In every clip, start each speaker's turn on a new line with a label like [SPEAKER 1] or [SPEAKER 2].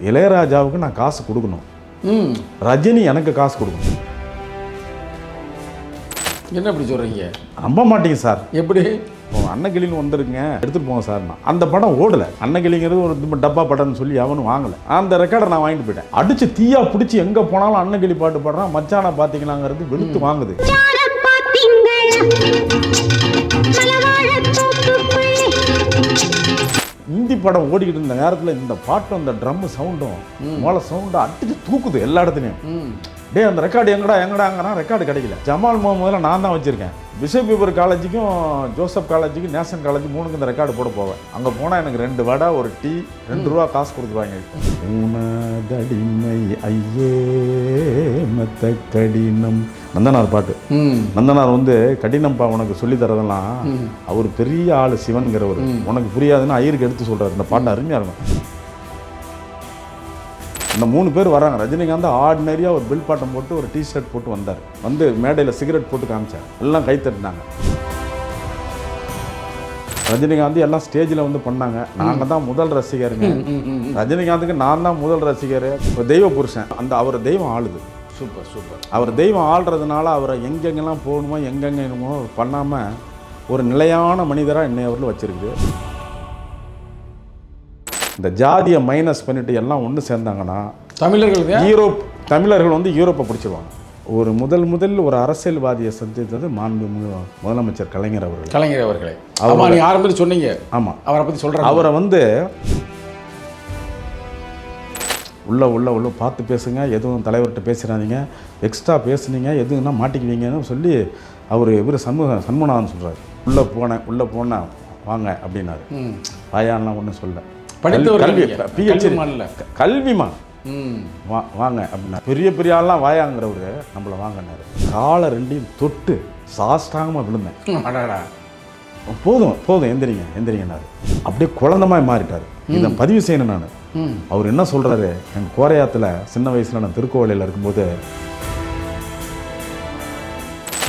[SPEAKER 1] இளையராஜாவுக்கு நான் காசு கொடுக்கணும், ரஜினி எனக்கு காசு கொடுக்கணும்.
[SPEAKER 2] என்ன இப்படி சொல்கிறீங்க?
[SPEAKER 1] நம்ப மாட்டீங்க சார்.
[SPEAKER 2] எப்படி?
[SPEAKER 1] அன்னக்கிளின்னு வந்துருங்க எடுத்துகிட்டு போங்க சார். அந்த படம் ஓடலை. அன்னக்கிளிங்கிறது ஒரு டப்பா படம்னு சொல்லி அவனும் வாங்கலை. அந்த ரெக்கார்டை நான் வாங்கிட்டு போயிட்டேன். அடித்து தீயா பிடிச்சி எங்கே போனாலும் அன்னக்கிளி பாட்டு பாடுறான். மச்சானா பார்த்தீங்களாங்கிறது வெளுத்து வாங்குது. இந்தி படம் ஓடிக்கிட்டு இருந்த நேரத்தில் இந்த பாட்டும் அந்த ட்ரம் சவுண்டும் மோளை சவுண்டும் அடிச்சு தூக்குது எல்லா இடத்துலையும். டே அந்த ரெக்கார்டு எங்கடாங்கன்னா ரெக்கார்டு கிடைக்கல. ஜமால் முகமதுல நான் தான் வச்சுருக்கேன். பிஷப் பீபர் காலேஜுக்கும் ஜோசப் காலேஜுக்கும் நேஷன் காலேஜ் 3க்கு இந்த ரெக்கார்டு போட போவேன். அங்கே போனால் எனக்கு 2 வடை ஒரு டீ 2 ரூபா காசு கொடுத்துருவாங்க. உனதடிமை ஐயே மத்த கடினம். நந்தனார் பாட்டு. நந்தனார் வந்து கடினம்ப்பா உனக்கு சொல்லி தரதெல்லாம் அவர் பெரிய ஆள் சிவன்கிறவர். உனக்கு புரியாதுன்னு ஐயருக்கு எடுத்து சொல்கிறார். இந்த பாட்டு அருமையாக இருக்கும். அந்த 3 பேர் வராங்க. ரஜினிகாந்த் ஆர்டினரியாக ஒரு பில் பாட்டம் போட்டு ஒரு டிஷர்ட் போட்டு வந்தார். வந்து மேடையில் சிகரெட் போட்டு காமிச்சார். எல்லாம் கை தட்டினாங்க. ரஜினிகாந்த் எல்லாம் ஸ்டேஜில் வந்து பண்ணாங்க. நாங்கள் தான் முதல் ரசிகருங்க. ரஜினிகாந்துக்கு நான் தான் முதல் ரசிகர். தெய்வ புருஷன். அவர் தெய்வம் ஆளுது.
[SPEAKER 2] Super super.
[SPEAKER 1] அவர் தெய்வம் ஆள்றதுனால அவரை எங்கெங்கெல்லாம் போகணுமோ எங்கெங்கேனுமோ பண்ணாமல் ஒரு நிலையான மனிதராக இன்னையவர்கள் வச்சுருக்குது. இந்த ஜாதியை மைனஸ் பண்ணிட்டு எல்லாம் ஒன்று சேர்ந்தாங்கன்னா தமிழர்கள் வந்து யூரோப்பை பிடிச்சிருவாங்க. ஒரு முதல் ஒரு அரசியல்வாதியை சந்தித்தது மாண்புமிகு முதலமைச்சர் கலைஞர் அவர்களை.
[SPEAKER 2] நீங்க ஆரம்பத்தில் சொன்னீங்க.
[SPEAKER 1] ஆமாம்,
[SPEAKER 2] அவரை பற்றி சொல்கிறேன்.
[SPEAKER 1] அவரை வந்து உள்ள பார்த்து பேசுங்க, எதுவும் தலைவர்கிட்ட பேசுகிறாதீங்க, எக்ஸ்ட்ரா பேசுனீங்க எதுவுன்னா மாட்டிக்குவீங்கன்னு சொல்லி இவர் சண்முகநாதன் சொல்கிறார். உள்ளே போனேன் வாங்க அப்படின்னாரு. வாயான்லாம் ஒன்றும் சொல்ல. கல்விமா வாங்க அப்படின்னா பெரிய ஆள்லாம் வாயாங்கிறவரு நம்மளை வாங்கினாரு. காலை 2ஐயும் தொட்டு சாஷ்டாங்கமாக விழுந்தேன். போதும் எந்திரிங்கன்னாரு. அப்படியே குழந்தமாய் மாறிட்டார். இதை பதிவு செய்யணும் நான். அவர் என்ன சொல்றாரு, எங்கள் கோரையாத்தில் சின்ன வயசில் நான் திருக்கோவிலையில் இருக்கும்போது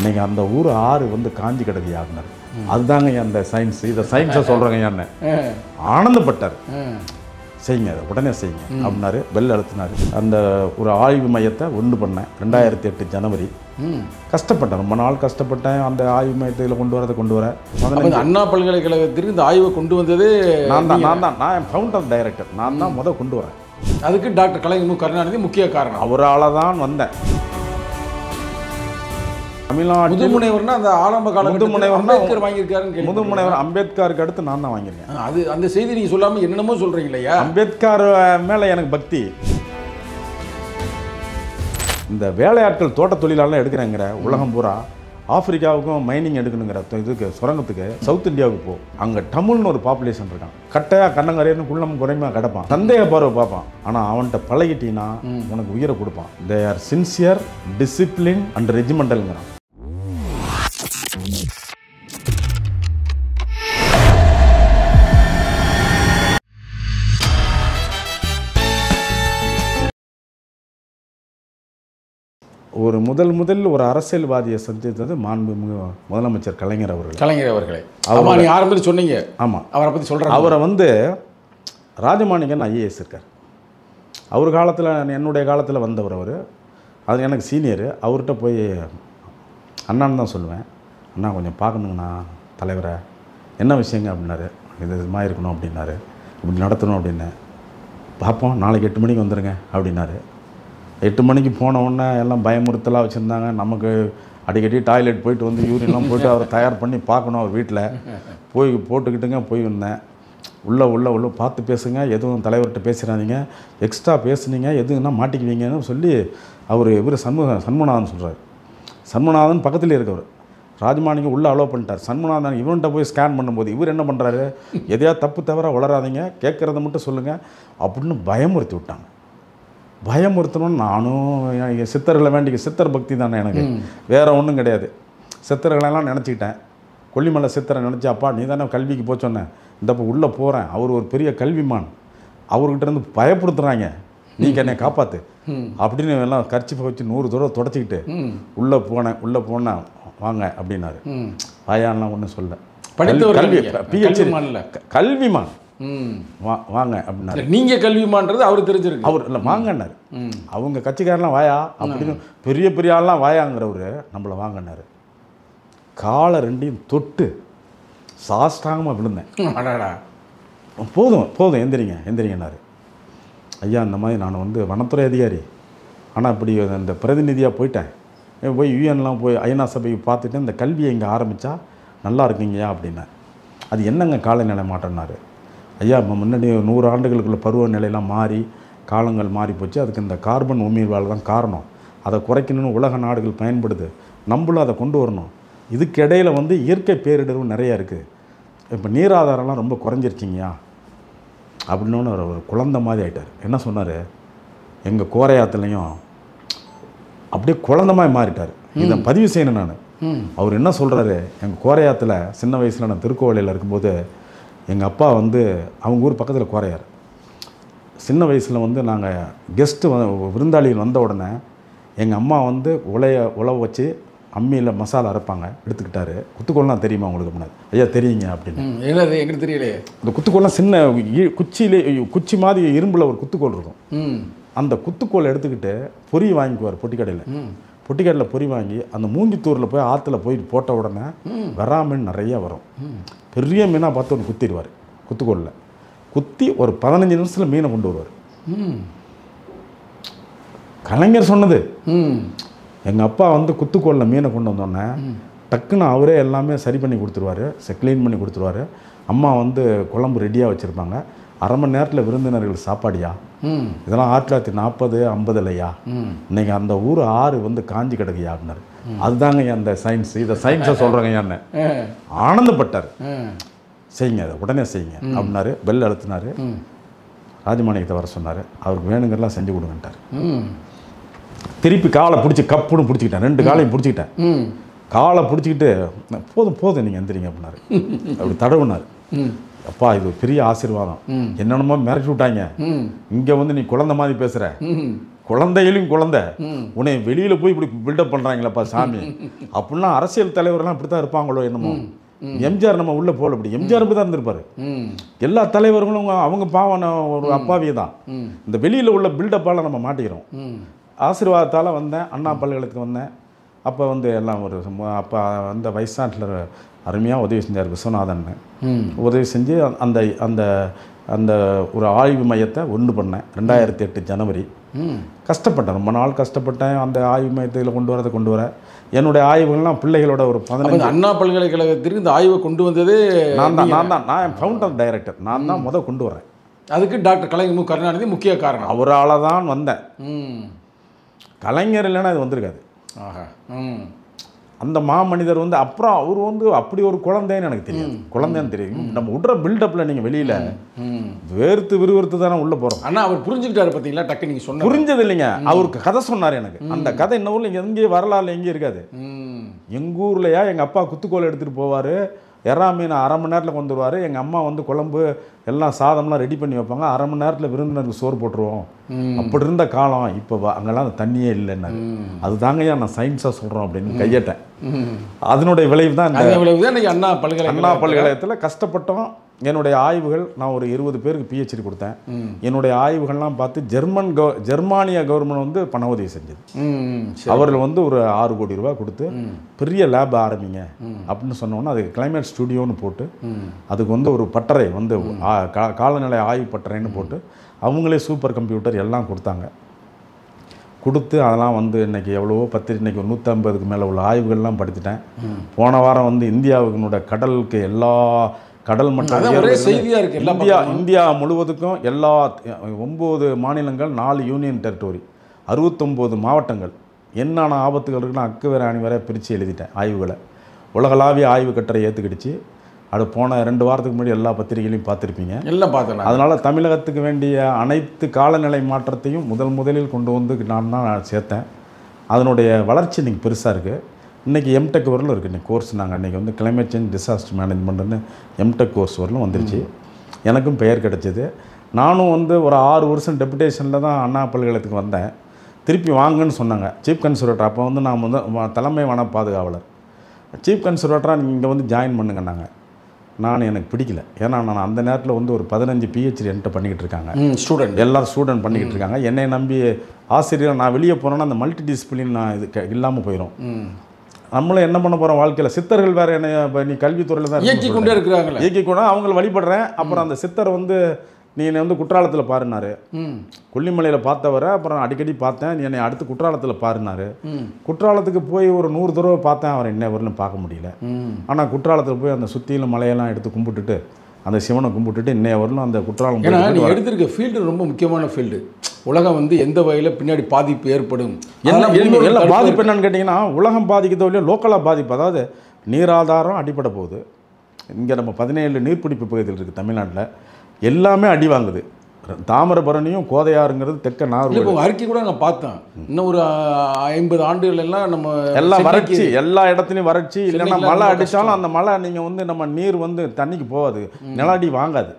[SPEAKER 1] இன்னைக்கு அந்த ஊர் ஆறு வந்து காஞ்சி கிடக்கு யாருனார். அதுதாங்க அந்த சயின்ஸ். இதை சயின்ஸை சொல்கிறாங்க யாருன்னு ஆனந்தப்பட்டார். செய்யுங்க, அதை உடனே செய்யுங்க அப்படின்னாரு. பெல் அழுத்தினார். அந்த ஒரு ஆய்வு மையத்தை ஒன்று பண்ணேன் 2008 ஜனவரி. கஷ்டப்பட்டேன், ரொம்ப நாள் கஷ்டப்பட்டேன். அந்த ஆய்வு மையத்தில் கொண்டு வர
[SPEAKER 2] அண்ணா பல்கலைக்கழகத்திற்கு இந்த ஆய்வை கொண்டு வந்தது
[SPEAKER 1] நான் ஃபவுண்டர் டைரக்டர். நான் தான் கொண்டு வரேன்.
[SPEAKER 2] அதுக்கு டாக்டர் கலைஞர் கருணாநிதி முக்கிய காரணம்.
[SPEAKER 1] அவரால் தான் வந்தேன்.
[SPEAKER 2] முதுமுனைவர்னா அந்த ஆரம்ப கால அம்பேத்கர் வாங்கியிருக்காருன்னு
[SPEAKER 1] முதுமுனைவர் அம்பேத்கருக்கு அடுத்து நான் தான் வாங்கியிருக்கேன்.
[SPEAKER 2] அது அந்த செய்தி நீங்கள் சொல்லாமல் என்னென்னமோ சொல்கிறீங்க இல்லையா?
[SPEAKER 1] அம்பேத்கர் மேலே எனக்கு பக்தி. இந்த வேலையாட்கள் தோட்ட தொழிலாளர்லாம் எடுக்கிறேங்கிற உலகம் பூரா ஆப்பிரிக்காவுக்கும் மைனிங் எடுக்கணுங்கிற இதுக்கு சுரங்கத்துக்கு சவுத் இந்தியாவுக்கு போ. அங்கே டமுல்னு ஒரு பாப்புலேஷன் இருக்கான். கட்டையாக கண்ணங்கரையன்னு குள்ளம் குறைமா கிடப்பான். சந்தேக பார்வை பார்ப்பான். ஆனால் அவன்கிட்ட பழகிட்டீங்கன்னா உனக்கு உயிரை கொடுப்பான். They are sincere, discipline and ரெஜிமெண்டல்ங்கிறான். ஒரு முதல் ஒரு அரசியல்வாதியை சந்தித்தது மாண்புமிகு முதலமைச்சர் கலைஞர் அவர்களை.
[SPEAKER 2] நீங்க ஆரம்பத்தில் சொன்னீங்க.
[SPEAKER 1] ஆமாம்,
[SPEAKER 2] அவரை பற்றி சொல்கிறேன்.
[SPEAKER 1] அவரை வந்து ராஜமாணிகன் ஐஏஎஸ் இருக்கார். அவர் காலத்தில் என்னுடைய காலத்தில் வந்தவர். அது எனக்கு சீனியரு. அவர்கிட்ட போய் அண்ணான்னு தான் சொல்லுவேன். அண்ணா கொஞ்சம் பார்க்கணுங்கண்ணா தலைவரை, என்ன விஷயங்க அப்படின்னாரு. இது மாதிரி இருக்கணும் அப்படின்னாரு. இப்படி நடத்தணும் அப்படின்னு. பார்ப்போம், நாளைக்கு 8 மணிக்கு வந்துடுங்க அப்படின்னாரு. 8 மணிக்கு போன உடனே எல்லாம் பயமுறுத்தலாக வச்சுருந்தாங்க. நமக்கு அடிக்கடி டாய்லெட் போயிட்டு வந்து யூரின்லாம் போயிட்டு அவரை தயார் பண்ணி பார்க்கணும். அவர் வீட்டில் போய் போட்டுக்கிட்டுங்க போய் வந்தேன். உள்ள பார்த்து பேசுங்க, எதுவும் தலைவர்கிட்ட பேசுகிறாதீங்க, எக்ஸ்ட்ரா பேசுனீங்க எதுவுன்னா மாட்டிக்குவீங்கன்னு சொல்லி இவர் சண்முகநாதன் சொல்கிறார். சண்முகநாதன் பக்கத்துலேயே இருக்கவர். ராஜமாணிக்கு உள்ளே அலோவ் பண்ணிட்டார். சண்முகநாதன் இவன்கிட்ட போய் ஸ்கேன் பண்ணும்போது இவர் என்ன பண்ணுறாரு, எதையா தப்பு தவிர வளராதீங்க, கேட்குறத மட்டும் சொல்லுங்கள் அப்படின்னு பயமுறுத்தி விட்டாங்க. பயமுறுத்தணும்னு நானும் சித்தர்களை வேண்டிக்க, சித்தர் பக்தி தானே எனக்கு, வேறு ஒன்றும் கிடையாது. சித்தர்களெல்லாம் நினச்சிக்கிட்டேன். கொல்லிமலை சித்தரை நினச்சி, அப்பா நீ தானே கல்விக்கு போச்சோன்னேன், இந்தப்போ உள்ளே போகிறேன், அவர் ஒரு பெரிய கல்விமான், அவர்கிட்ட இருந்து பயப்படுத்துகிறாங்க, நீங்கள் என்னை காப்பாற்று அப்படின்னு எல்லாம் கர்ச்சிப்பை வச்சு 100 தடவை தொடச்சிக்கிட்டு உள்ளே போனேன் வாங்க அப்படின்னாரு. வாயான்லாம் ஒன்றும் சொல்ல.
[SPEAKER 2] கல்வி
[SPEAKER 1] பிஹெச்டி கல்விமான். வாங்க அப்படின்னாரு.
[SPEAKER 2] நீங்கள் கல்விமான்றது அவர் தெரிஞ்சிருக்கு.
[SPEAKER 1] அவர் இல்லை வாங்கன்னாரு. அவங்க கட்சிக்காரெலாம் வாயா அப்படின்னு பெரிய பெரிய ஆள்லாம் வாயாங்கிறவர் நம்மளை வாங்கினார். காலை ரெண்டையும் தொட்டு சாஷ்டாங்கமாக விழுந்தேன்.
[SPEAKER 2] அடாடா,
[SPEAKER 1] போதும் எந்திரிங்கன்னாரு. ஐயா இந்த மாதிரி நான் வந்து வனத்துறை அதிகாரி, ஆனால் இப்படி இந்த பிரதிநிதியாக போயிட்டேன், போய் யூஎன்லாம் போய் ஐநா சபையை பார்த்துட்டு இந்த கல்வியை இங்கே ஆரம்பித்தா நல்லா இருக்குங்கய்யா அப்படின்னார். அது என்னங்க காலநிலை மாற்றம்னாரு. ஐயா முன்னாடி 100 ஆண்டுகளுக்குள்ள பருவநிலையெல்லாம் மாறி காலங்கள் மாறி போச்சு, அதுக்கு இந்த கார்பன் உமிழ்வால் தான் காரணம், அதை குறைக்கணும்னு உலக நாடுகள் பயன்படுது, நம்மளும் அதை கொண்டு வரணும். இதுக்கு இடையில் வந்து இயற்கை பேரிடர்வு நிறையா இருக்குது, இப்போ நீர் ஆதாரம்லாம் ரொம்ப குறைஞ்சிருச்சிங்கய்யா அப்படின்னு ஒரு குழந்தை மாதிரி ஆகிட்டார். என்ன சொன்னார், எங்கள் கோரையாத்துலேயும் அப்படியே குழந்த மாதிரி மாறிட்டார். இதை பதிவு செய்யணும் நான். அவர் என்ன சொல்கிறாரு, எங்கள் கோரையாத்தில் சின்ன வயசில் நான் திருக்கோவிலையில் இருக்கும்போது எங்கள் அப்பா வந்து அவங்க ஊர் பக்கத்தில் கோரையார். சின்ன வயசில் வந்து நாங்கள் கெஸ்ட்டு விருந்தாளிகள் வந்த உடனே எங்கள் அம்மா வந்து உழவு வச்சு அம்மியில் மசாலா அரைப்பாங்க, எடுத்துக்கிட்டாரு. குத்துக்கோல்லாம் தெரியுமா உங்களுக்கு அப்படின்னா, ஐயா தெரியுங்க அப்படின்னு.
[SPEAKER 2] என்னது எங்களுக்கு தெரியலையே.
[SPEAKER 1] இந்த குத்துக்கோல்லாம் சின்ன குச்சி மாதிரி இரும்பில் ஒரு குத்துக்கோல் இருக்கும். அந்த குத்துக்கோல் எடுத்துக்கிட்டு பொறி வாங்கிக்குவார் பொட்டிக்கடையில் பொறி வாங்கி அந்த மூங்கித்தூரில் போய் ஆற்றுல போய் போட்ட உடனே வெறா மீன் நிறையா வரும். பெரிய மீனாக பார்த்து ஒன்று குத்திடுவார். குத்துக்கோலில் குத்தி ஒரு 15 நிமிஷத்தில் மீனை கொண்டு வருவார். கலைஞர் சொன்னது. எங்கள் அப்பா வந்து குத்துக்கோலில் மீனை கொண்டு வந்தோடனே டக்குன்னு அவரே எல்லாமே சரி பண்ணி கொடுத்துருவாரு, க்ளீன் பண்ணி கொடுத்துருவாரு. அம்மா வந்து குழம்பு ரெடியாக வச்சுருப்பாங்க. அரை மணி நேரத்தில் விருந்தினர்கள் சாப்பாடியா. இதெல்லாம் 1940, 50 இன்னைக்கு அந்த ஊர் ஆறு வந்து காஞ்சி கிடக்குயா அப்படின்னாரு. அதுதாங்க அந்த சயின்ஸ், இதை சயின்ஸை சொல்கிறேங்க என்ன ஆனந்தப்பட்டார். செய்யுங்க, அதை உடனே செய்யுங்க அப்படின்னாரு. பெல் அழுத்தினார். ராஜமாணிக்கத்தை வர சொன்னார். அவருக்கு வேணுங்கிறலாம் செஞ்சு கொடுங்கன்ட்டார். திருப்பி காலை பிடிச்சி கப்புன்னு பிடிச்சிக்கிட்டேன், 2 காலையும் பிடிச்சிக்கிட்டேன். காலை பிடிச்சிக்கிட்டு போதும் நீங்கள் எந்திரிங்க அப்படின்னாரு. அப்படி தடவுனார். அப்பா இது பெரிய ஆசீர்வாதம், என்னென்னமோ மிரட்டி விட்டாங்க, இங்கே வந்து நீ குழந்தை மாதிரி பேசுகிற, குழந்தையிலும் குழந்தை, உன்னை வெளியில் போய் இப்படி பில்டப் பண்ணுறாங்களப்பா சாமி அப்படின்னா அரசியல் தலைவரெல்லாம் இப்படி தான் இருப்பாங்களோ என்னமோ. எம்ஜிஆர் நம்ம உள்ளே போகல, இப்படி எம்ஜிஆர் இப்படி தான் இருந்திருப்பாரு. எல்லா தலைவர்களும் அவங்க பாவம் ஒரு அப்பாவியை தான். இந்த வெளியில் உள்ள பில்டப்பால் நம்ம மாட்டிக்கிறோம். ஆசீர்வாதத்தால் வந்தேன், அண்ணா பல்கலைக்கழகத்துக்கு வந்தேன். அப்போ வந்து எல்லாம் ஒரு அப்போ அந்த வைஸ் அருமையாக உதவி செஞ்சார் விஸ்வநாதன். உதவி செஞ்சு அந்த அந்த அந்த ஒரு ஆய்வு மையத்தை ஒன்று பண்ணேன் 2008 ஜனவரி. கஷ்டப்பட்டேன், ரொம்ப நாள் கஷ்டப்பட்டேன். அந்த ஆய்வு மையத்தில் கொண்டு வர என்னுடைய ஆய்வுகள்லாம் பிள்ளைகளோட ஒரு 15.
[SPEAKER 2] அண்ணா பல்கலைக்கழகத்திற்கு இந்த ஆய்வை கொண்டு வந்ததே
[SPEAKER 1] நான் ஃபவுண்டர் டைரக்டர், நான் தான் கொண்டு வரேன்.
[SPEAKER 2] அதுக்கு டாக்டர் கலைஞர் கருணாநிதி முக்கிய காரணம்.
[SPEAKER 1] அவரால் தான் வந்தேன். கலைஞர் இல்லைன்னா இது வந்திருக்காது. அந்த மாமனிதர் வந்து அப்புறம் அவர் வந்து அப்படி ஒரு குழந்தைன்னு எனக்கு தெரியாது. குழந்தைன்னு தெரியும். நம்ம விட்ற பில்டப்பில் நீங்கள் வெளியில் விறுவிறுத்து தானே உள்ளே போகிறோம்.
[SPEAKER 2] ஆனால் அவர் புரிஞ்சுக்கிட்டாரு பார்த்தீங்களா, டக்கு நீங்கள் சொன்ன
[SPEAKER 1] புரிஞ்சது இல்லைங்க. அவருக்கு கதை சொன்னார் எனக்கு. அந்த கதை என்ன ஊரில் இங்கே எங்கேயும் வரலாறு எங்கேயும் இருக்காது. எங்கள் ஊர்லையா எங்கள் அப்பா குத்துக்கோல் எடுத்துகிட்டு போவார், எறா மீன் அரை மணி நேரத்தில் கொண்டு வருவார். எங்கள் அம்மா வந்து குழம்பு எல்லாம் சாதம்லாம் ரெடி பண்ணி வைப்பாங்க. அரை மணி நேரத்தில் விருந்தினருக்கு சோறு போட்டுருவோம். அப்படி இருந்த காலம். இப்போ அங்கெல்லாம் அந்த தண்ணியே இல்லைன்னு. அதுதாங்க நான் சயின்ஸாக சொல்கிறோம் அப்படின்னு கையட்டேன். அதனுடைய விளைவு தான்
[SPEAKER 2] அண்ணா
[SPEAKER 1] பல்கலைக்கழகத்தில் கஷ்டப்பட்டோம். என்னுடைய ஆய்வுகள் நான் ஒரு 20 பேருக்கு PhD கொடுத்தேன். என்னுடைய ஆய்வுகள்லாம் பார்த்து ஜெர்மானிய கவர்மெண்ட் வந்து பண உதவி செஞ்சது. அவர்கள் வந்து ஒரு 6 கோடி ரூபா கொடுத்து பெரிய லேப் ஆரம்பிங்க அப்படின்னு சொன்னோன்னா அதுக்கு கிளைமேட் ஸ்டுடியோன்னு போட்டு அதுக்கு வந்து ஒரு பட்டறை வந்து காலநிலை ஆய்வு பட்டறைன்னு போட்டு அவங்களே சூப்பர் கம்ப்யூட்டர் எல்லாம் கொடுத்து அதெல்லாம் வந்து இன்றைக்கி எவ்வளவோ இன்றைக்கி 150க்கு மேலே உள்ள ஆய்வுகள்லாம் படிச்சுட்டேன். போன வாரம் வந்து இந்தியாவுக்குனுடைய கடலுக்கு எல்லா கடல் மட்டம் இந்தியா முழுவதுக்கும் எல்லா 9 மாநிலங்கள், 4 யூனியன் டெரிட்டோரி, 69 மாவட்டங்கள் என்னென்ன ஆபத்துகள் இருக்குன்னா அக்கு வேற அணி வரை பிரித்து எழுதிட்டேன் ஆய்வுகளை. உலகளாவிய ஆய்வு கட்டுரை ஏற்றுக்கிடுச்சு. அது போன 2 வாரத்துக்கு முன்னாடி எல்லா பத்திரிகைகளையும் பார்த்துருப்பீங்க, எல்லாம் பார்த்தேன். அதனால் தமிழகத்துக்கு வேண்டிய அனைத்து காலநிலை மாற்றத்தையும் முதலில் கொண்டு வந்து நான் தான் சேர்த்தேன். அதனுடைய வளர்ச்சி இன்றைக்கி பெருசாக இருக்குது. இன்றைக்கி எம்டெக் வரலும் இருக்குது. இன்றைக்கி கோர்ஸ் நாங்கள் இன்றைக்கி வந்து கிளைமேட் சேஞ்ச் டிசாஸ்டர் மேனேஜ்மெண்ட்டுன்னு எம்டெக் கோர்ஸ் வரலும் வந்துருச்சு. எனக்கும் பெயர் கிடச்சிது. நானும் வந்து ஒரு 6 வருஷம் டெபுடேஷனில் தான் அண்ணா பல்கலைக்கழகத்துக்கு வந்தேன். திருப்பி வாங்கன்னு சொன்னாங்க சீஃப் கன்சர்வேட்டர். அப்போ வந்து நான் வந்து தலைமை வன பாதுகாவலர். சீஃப் கன்சர்வேட்டராக நீங்கள் இங்கே வந்து ஜாயின் பண்ணுங்கன்னாங்க. நான் எனக்கு பிடிக்கல. ஏன்னா நான் அந்த நேரத்தில் வந்து ஒரு 15 PhD என்கிட்ட பண்ணிக்கிட்டு இருக்காங்க,
[SPEAKER 2] ஸ்டூடெண்ட்
[SPEAKER 1] எல்லோரும் ஸ்டூடெண்ட் பண்ணிக்கிட்டு இருக்காங்க. என்னை நம்பி ஆசிரியர் நான் வெளியே போனேன்னா அந்த மல்டி டிசிப்ளின் நான் இது இல்லாமல் போயிடும். நம்மளும் என்ன பண்ண போகிறோம் வாழ்க்கையில்? சித்தர்கள் வேறு என்னை இப்போ நீ கல்வித்துறையில் தான்
[SPEAKER 2] இயக்கி கொண்டே இருக்கிறாங்களே,
[SPEAKER 1] இயக்கி கொண்டு அவங்கள வழிபடுறேன். அப்புறம் அந்த சித்தர் வந்து நீ என்னை வந்து குற்றாலத்தில் பாருனாரு, கொல்லிமலையில் பார்த்தவரை அப்புறம் அடிக்கடி பார்த்தேன், நீ என்னை அடுத்து குற்றாலத்தில் பாருனாரு. குற்றாலத்துக்கு போய் ஒரு 100 தடவை பார்த்தேன், அவரை இன்ன வரலும் பார்க்க முடியல. ஆனால் குற்றாலத்தில் போய் அந்த சுற்றிலும் மலையெல்லாம் எடுத்து கும்பிட்டுட்டு அந்த சிவனை கும்பிட்டுட்டு இன்னைய வரலும் அந்த குற்றாலம்.
[SPEAKER 2] ஏன்னா நீ எடுத்திருக்க ஃபீல்டு ரொம்ப முக்கியமான ஃபீல்டு. உலகம் வந்து எந்த வகையில் பின்னாடி பாதிப்பு ஏற்படும்,
[SPEAKER 1] எல்லாம் பாதிப்பு என்னன்னு கேட்டிங்கன்னா, உலகம் பாதிக்கிறதோ இல்லையோ லோக்கலாக பாதிப்பு. அதாவது நீராதாரம் அடிப்படை போகுது. இங்கே நம்ம 17 நீர்பிடிப்பு பகுதிகள் இருக்குது தமிழ்நாட்டில், எல்லாமே அடி வாங்குது. தாமிரபரணியும் கோதையாறுங்கிறது தெற்க நாகர்கோவில்.
[SPEAKER 2] இப்போ அறிக்கை கூட நான் பார்த்தேன், இன்னும் ஒரு 50 ஆண்டுகள் எல்லாம் நம்ம
[SPEAKER 1] எல்லாம் வறட்சி, எல்லா இடத்துலையும் வறட்சி. இல்லைன்னா மழை அடித்தாலும் அந்த மழை நீங்கள் வந்து நம்ம நீர் வந்து தண்ணிக்கு போகாது, நிலஅடி வாங்காது.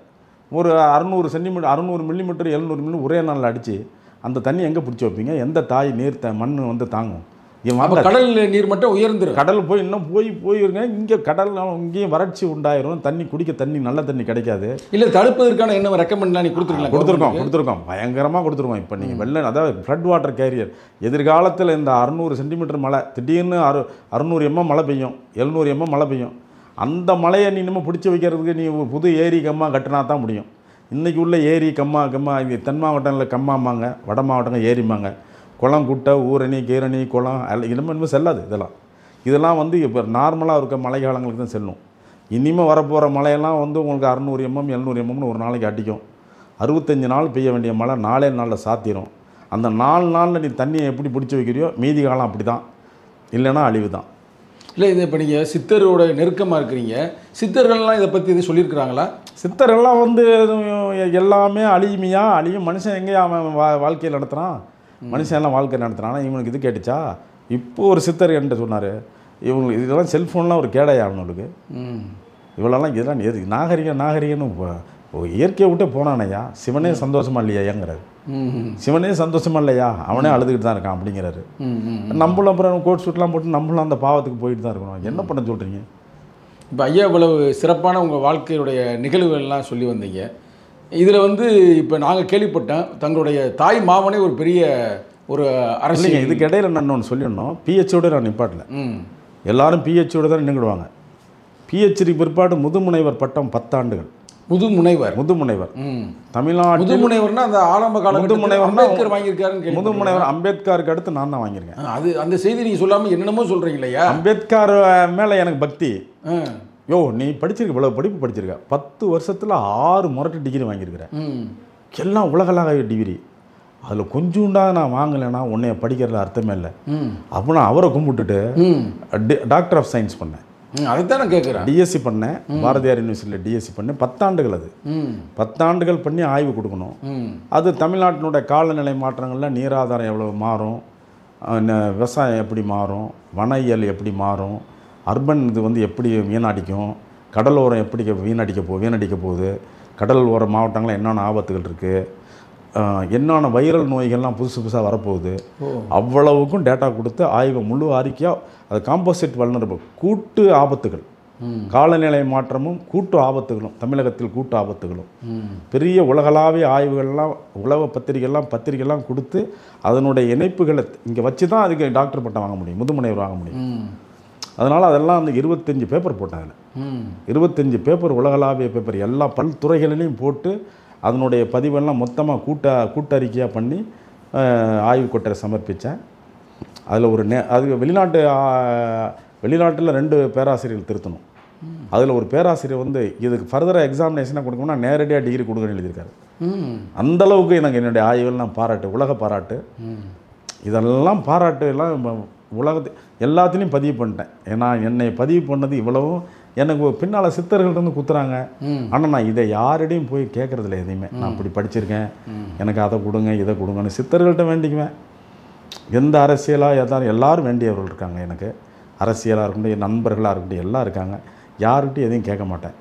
[SPEAKER 1] ஒரு 600 சென்டிமீட்டர் 600 மில்லிமீட்டர் 700 மில்லிமீட்டர் ஒரே நாளில் அடித்து அந்த தண்ணி எங்கே பிடிச்சி வைப்பீங்க? எந்த தாய் நீர் மண் வந்து தாங்கும்?
[SPEAKER 2] கடல் நீர் மட்டும் உயர்ந்துடும்.
[SPEAKER 1] கடல் போய் இன்னும் போயிருங்க. இங்கே கடல் இங்கேயும் வறட்சி உண்டாயிரும், தண்ணி குடிக்க தண்ணி நல்ல தண்ணி கிடைக்காது.
[SPEAKER 2] இல்லை தடுப்பதற்கான என்ன ரெக்கமெண்ட்லாம் நீ
[SPEAKER 1] கொடுத்துருக்கோம் பயங்கரமாக கொடுத்துருக்கோம். இப்போ நீங்கள் வெள்ளம், அதாவது ஃப்ளட் வாட்டர் கேரியர், எதிர்காலத்தில் இந்த 600 சென்டிமீட்டர் மழை திடீர்னு 600 mm மழை பெய்யும், 700 mm மழை பெய்யும். அந்த மழையை நீ இன்னமும் பிடிச்சி வைக்கிறதுக்கு நீ புது ஏரி கம்மா கட்டினா தான் முடியும். இன்றைக்கி உள்ள ஏரி கம்மா இங்கே தென் மாவட்டங்களில் கம்மாம்பாங்க, வட மாவட்டங்கள் ஏரிம்பாங்க. குளம், குட்டை, ஊரணி, கீரணி, குளம் இன்னமும் செல்லாது. இதெல்லாம் வந்து இப்போ நார்மலாக இருக்க மழை காலங்களுக்கு தான் செல்லும். இனிமேல் வரப்போகிற மழையெல்லாம் வந்து உங்களுக்கு 600 mm 700 mmனு ஒரு நாளைக்கு அடிக்கும். 65 நாள் பெய்ய வேண்டிய மழை 4 நாளில் சாத்திரும். அந்த 4 நாளில் நீ தண்ணியை எப்படி பிடிச்சி வைக்கிறியோ மீதி காலம் அப்படி தான், இல்லைன்னா அழிவு தான்.
[SPEAKER 2] இல்லை இது இப்போ நீங்கள் சித்தரோட நெருக்கமாக இருக்கிறீங்க, சித்தர்கள்லாம் இதை பற்றி எதுவும் சொல்லியிருக்கிறாங்களா?
[SPEAKER 1] சித்தரெல்லாம் வந்து எல்லாமே அழியும். மனுஷன் எங்கேயா அவன் வாழ்க்கையை நடத்துகிறான்? மனுஷன் எல்லாம் வாழ்க்கை நடத்துகிறான். இவனுக்கு இது கேட்டுச்சா? இப்போ ஒரு சித்தர் என்கிட்ட சொன்னார், இவங்களுக்கு இதெல்லாம் செல்ஃபோன்லாம் ஒரு கேடையா அவனுக்கு, இதெல்லாம் எது நாகரிகன்னு இயற்கையை விட்டே போனானையா? சிவனே சந்தோஷமா இல்லையா ஏங்கிறாரு. சிவனே சந்தோஷமா இல்லையா? அவனே அழுதுகிட்டு தான் இருக்கான் அப்படிங்கிறாரு. நம்மளும் அப்புறம் கோட் சூட்லாம் போட்டு நம்மளும் அந்த பாவத்துக்கு போயிட்டு தான் இருக்கணும். என்ன பண்ண சொல்கிறீங்க?
[SPEAKER 2] இப்போ ஐயா இவ்வளவு சிறப்பான உங்கள் வாழ்க்கையுடைய நிகழ்வுகள்லாம் சொல்லி வந்தீங்க. இதில் வந்து இப்போ நாங்கள் கேள்விப்பட்டேன், தங்களுடைய தாய் மாமனே ஒரு பெரிய ஒரு அரசியல்.
[SPEAKER 1] இதுக்கு இடையில நான் ஒன்று சொல்லிடணும், பிஹெச்சோடு நான் நிப்பாட்டல. எல்லாரும் பிஹெச்சோடு தான் நின்றுடுவாங்க. பிஹெச்டி பிற்பாடு முதுமுனைவர் பட்டம் 10 ஆண்டுகள். முதுமுனைவர் தமிழ்நாடு
[SPEAKER 2] முதுமுனைவர்னா அந்த ஆரம்ப கால முதுமுனைவர் வாங்கியிருக்காருன்னு.
[SPEAKER 1] முதுமுனைவர் அம்பேத்கருக்கு அடுத்து நான் தான் வாங்கியிருக்கேன்.
[SPEAKER 2] அது அந்த செய்தி நீங்கள் சொல்லாமல் என்னென்னமோ சொல்கிறீங்க இல்லையா?
[SPEAKER 1] அம்பேத்கர் மேலே எனக்கு பக்தி. நீ படிச்சிருக்க, இவ்வளோ படிப்பு படிச்சிருக்க, 10 வருஷத்தில் 6 முரட்டு டிகிரி வாங்கியிருக்கிறேன். எல்லாம் உலகளாவிய டிகிரி. அதில் கொஞ்சோண்டாக நான் வாங்கலைன்னா உன்னைய படிக்கிறதுல அர்த்தமே இல்லை. அப்போ நான் அவரை கும்பிட்டுட்டு டாக்டர் ஆஃப் சயின்ஸ் பண்ணேன்.
[SPEAKER 2] அதுதான் நான் கேட்குறேன்.
[SPEAKER 1] டிஎஸ்சி பண்ணேன், பாரதியார் யூனிவர்சிட்டியில் டிஎஸ்சி பண்ணேன். 10 ஆண்டுகள். அது 10 ஆண்டுகள் பண்ணி ஆய்வு கொடுக்கணும். அது தமிழ்நாட்டினுடைய காலநிலை மாற்றங்களில் நீராதாரம் எவ்வளோ மாறும், விவசாயம் எப்படி மாறும், வன எப்படி மாறும், அர்பன் இது வந்து எப்படி வீணடிக்கும், கடலோரம் எப்படி வீணடிக்க போகுது, கடல் ஓர மாவட்டங்களில் என்னென்ன ஆபத்துகள் இருக்குது, என்னென்ன வைரல் நோய்கள்லாம் புதுசாக வரப்போகுது, அவ்வளவுக்கும் டேட்டா கொடுத்து ஆய்வு முழு அறிக்கையாக அது காம்போசிட் வல்னரபிள் கூட்டு ஆபத்துகள், காலநிலை மாற்றமும் கூட்டு ஆபத்துகளும், தமிழகத்தில் கூட்டு ஆபத்துகளும், பெரிய உலகளாவிய ஆய்வுகள்லாம் உலக பத்திரிகைலாம் கொடுத்து அதனுடைய இணைப்புகளை இங்கே வச்சு தான் அதுக்கு டாக்டர் பட்டம் வாங்க முடியும், முதுமுனைவர் வாங்க முடியும். அதனால் அதெல்லாம் அந்த 25 பேப்பர் போட்டாங்க. 25 பேப்பர் உலகளாவிய பேப்பர் எல்லா பல்துறைகளிலையும் போட்டு அதனுடைய பதிவெல்லாம் மொத்தமாக கூட்டறிக்கையாக பண்ணி ஆய்வு கொட்டரை சமர்ப்பித்தேன். அதில் அது வெளிநாட்டில் 2 பேராசிரியர்கள் திருத்தணும். அதில் ஒரு பேராசிரியர் வந்து இதுக்கு ஃபர்தராக எக்ஸாமினேஷனாக கொடுக்கணும்னா நேரடியாக டிகிரி கொடுக்கணும்னு எழுதியிருக்காரு. அந்தளவுக்கு எனக்கு என்னுடைய ஆய்வுகள்லாம் பாராட்டு, உலக பாராட்டு. இதெல்லாம் பாராட்டு எல்லாம் எல்லாத்துலேயும் பதிவு பண்ணிட்டேன். ஏன்னா என்னை பதிவு பண்ணது இவ்வளவும் எனக்கு பின்னால் சித்தர்கள் இருந்து குத்துறாங்க. ஆனால் நான் இதை யாரிடையும் போய் கேட்குறதில்ல எதையுமே. நான் அப்படி படிச்சிருக்கேன், எனக்கு அதை கொடுங்க இதை கொடுங்கன்னு சித்தர்கள்ட்ட வேண்டிக்குவேன். எந்த அரசியலாக எல்லாரும் வேண்டியவர்கள் இருக்காங்க. எனக்கு அரசியலாக இருக்கட்டும், என் நண்பர்களாக இருக்கட்டும் எல்லாம் இருக்காங்க. யார்கிட்டையும் எதையும் கேட்க மாட்டேன்.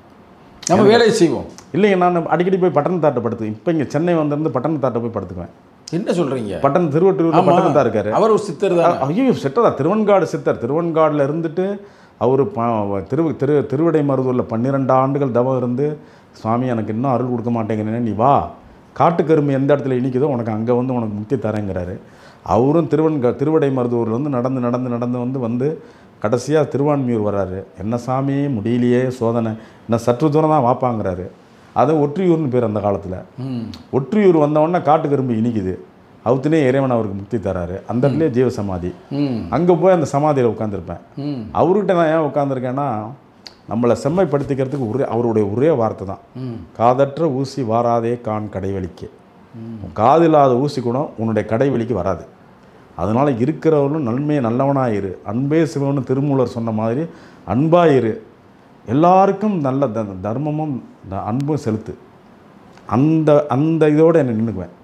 [SPEAKER 2] நம்ம வேலையை செய்வோம்.
[SPEAKER 1] இல்லைங்க, நான் அடிக்கடி போய் பட்டணத்தாட்டை படுத்து, இப்போ இங்கே சென்னை வந்திருந்து பட்டணத்தாட்டை போய் படுத்துக்குவேன்.
[SPEAKER 2] என்ன சொல்கிறீங்க?
[SPEAKER 1] திருவொற்றியூர் பட்டணத்தான் இருக்காரு.
[SPEAKER 2] அவர் ஒரு சித்தர் தான்.
[SPEAKER 1] ஐயோ சித்தரா, திருவெண்காடு சித்தர். திருவெண்காடில் இருந்துட்டு அவர் திருவிடை மருதூரில் 12 ஆண்டுகள் தவம் இருந்து, சுவாமி எனக்கு இன்னும் அருள் கொடுக்க மாட்டேங்கிறேன், நீ வா, காட்டுக்கரும்பு எந்த இடத்துல இனிக்குதோ உனக்கு அங்கே வந்து உனக்கு முக்தி தரேங்கிறாரு. அவரும் திருவிடை மருதூர்லேருந்து நடந்து வந்து கடைசியாக திருவான்மியூர் வர்றாரு. என்ன சாமி முடியலையே, சோதனை, இன்னும் சற்று தூரம் தான் வாப்பாங்கிறாரு. அது ஒற்றியூர்னு பேர் அந்த காலத்தில். ஒற்றியூர் வந்தவொடனே காட்டுக்கரும்பு இனிக்குது, அவுத்துனே இறைவன் அவருக்கு முக்தி தராரு. அந்த இடத்துலேயே ஜீவ சமாதி. அங்கே போய் அந்த சமாதியில் உட்காந்துருப்பேன். அவர்கிட்ட நான் ஏன் உட்காந்துருக்கேன்னா, நம்மளை செம்மைப்படுத்திக்கிறதுக்கு அவருடைய ஒரே வார்த்தை தான், காதற்ற ஊசி வாராதே கான் கடைவெளிக்கு. காதில்லாத ஊசி கூட உன்னுடைய கடைவெளிக்கு வராது. அதனால் இருக்கிறவர்களும் நல்லவனாக இரு, அன்பே சிவம்னு திருமூலர் சொன்ன மாதிரி அன்பாக இரு, எல்லாருக்கும் நல்ல தர்மமும் அன்பும் செலுத்து. அந்த இதோடு என்னை நின்றுக்குவேன்.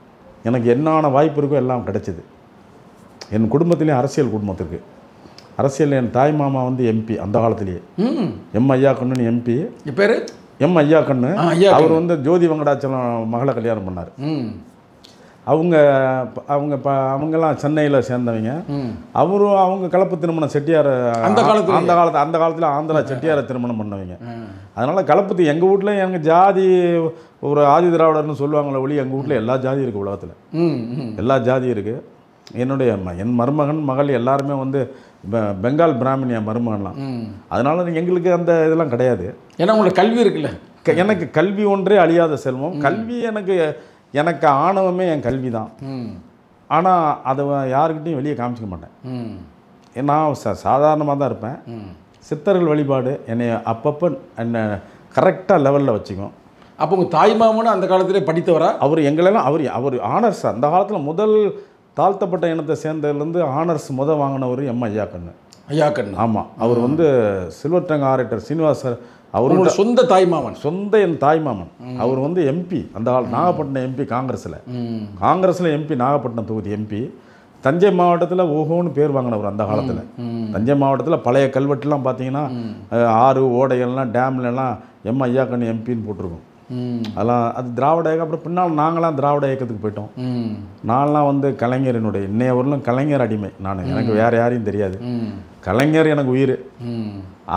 [SPEAKER 1] எனக்கு என்னான வாய்ப்பு இருக்கோ எல்லாம் கிடைச்சிது. என் குடும்பத்திலேயும் அரசியல் குடும்பத்திற்கு அரசியல் என் தாய் மாமா வந்து எம்பி அந்த காலத்திலேயே. எம் ஐயா கண்ணுன்னு எம்பி.
[SPEAKER 2] பேர்
[SPEAKER 1] எம் ஐயா கண்ணு. அவர் வந்து ஜோதி வெங்கடாச்சலம் மகளை கல்யாணம் பண்ணார். அவங்கெல்லாம் சென்னையில் சேர்ந்தவங்க. அவரும் அவங்க கலப்பு திருமணம் செட்டியார் அந்த காலத்தில் ஆந்திரா செட்டியாரை திருமணம் பண்ணவங்க. அதனால் கலப்பு எங்கள் வீட்டில் எங்கள் ஜாதி ஒரு ஆதி திராவிடர்னு சொல்லுவாங்களே ஒளி, எங்கள் வீட்டில் எல்லா ஜாதியும் இருக்குது. உலகத்தில் எல்லா ஜாதியும் இருக்குது. என் மருமகன் மகள் எல்லாருமே வந்து பெங்கால் பிராமணிய மருமகன்லாம். அதனால் எங்களுக்கு அந்த இதெல்லாம் கிடையாது.
[SPEAKER 2] ஏன்னா உங்களுக்கு கல்வி இருக்குல்ல.
[SPEAKER 1] எனக்கு கல்வி ஒன்றே அழியாத செல்வம். கல்வி எனக்கு ஆணவமே என் கல்வி தான். ஆனால் அதை யாருக்கிட்டையும் வெளியே காமிச்சிக்க மாட்டேன். நான் சாதாரணமாக தான் இருப்பேன். சித்தர்கள் வழிபாடு என்னை அப்பப்போ என்னை கரெக்டாக லெவலில் வச்சுக்கும்.
[SPEAKER 2] அப்போ உங்கள் தாய்மாமனும் அந்த காலத்திலே படித்தவரா?
[SPEAKER 1] அவர் எங்களெல்லாம் அவர் ஆனர்ஸ் அந்த காலத்தில் முதல் தாழ்த்தப்பட்ட இனத்தை சேர்ந்ததுலேருந்து ஆனர்ஸ் வாங்கினவர் எம் ஐயா கண்ணு.
[SPEAKER 2] ஐயா கண்ணு, ஆமாம்.
[SPEAKER 1] அவர் வந்து சில்வர் டங் ஆரேட்டர் சீனிவாசர், அவரோட
[SPEAKER 2] சொந்த தாய்மாமன்.
[SPEAKER 1] என் தாய்மாமன். அவர் வந்து எம்பி அந்த காலம், நாகப்பட்டினம் எம்பி காங்கிரஸில் எம்பி, நாகப்பட்டினம் தொகுதி எம்பி. தஞ்சை மாவட்டத்தில் ஓஹோன்னு பேர் வாங்கினவர் அந்த காலத்தில். தஞ்சை மாவட்டத்தில் பழைய கல்வெட்டுலாம் பார்த்தீங்கன்னா ஆறு ஓடைகள்லாம் டேம்லலாம் எம் ஐயா கண்ணு எம்பின்னு போட்டிருக்கோம். அதெல்லாம் அது திராவிட இயக்கம். அப்புறம் பின்னால் நாங்களாம் திராவிட இயக்கத்துக்கு போயிட்டோம். நான்லாம் வந்து கலைஞரினுடைய இன்னைய வரலும் கலைஞர் அடிமை நான். எனக்கு வேறு யாரையும் தெரியாது. கலைஞர் எனக்கு உயிர்.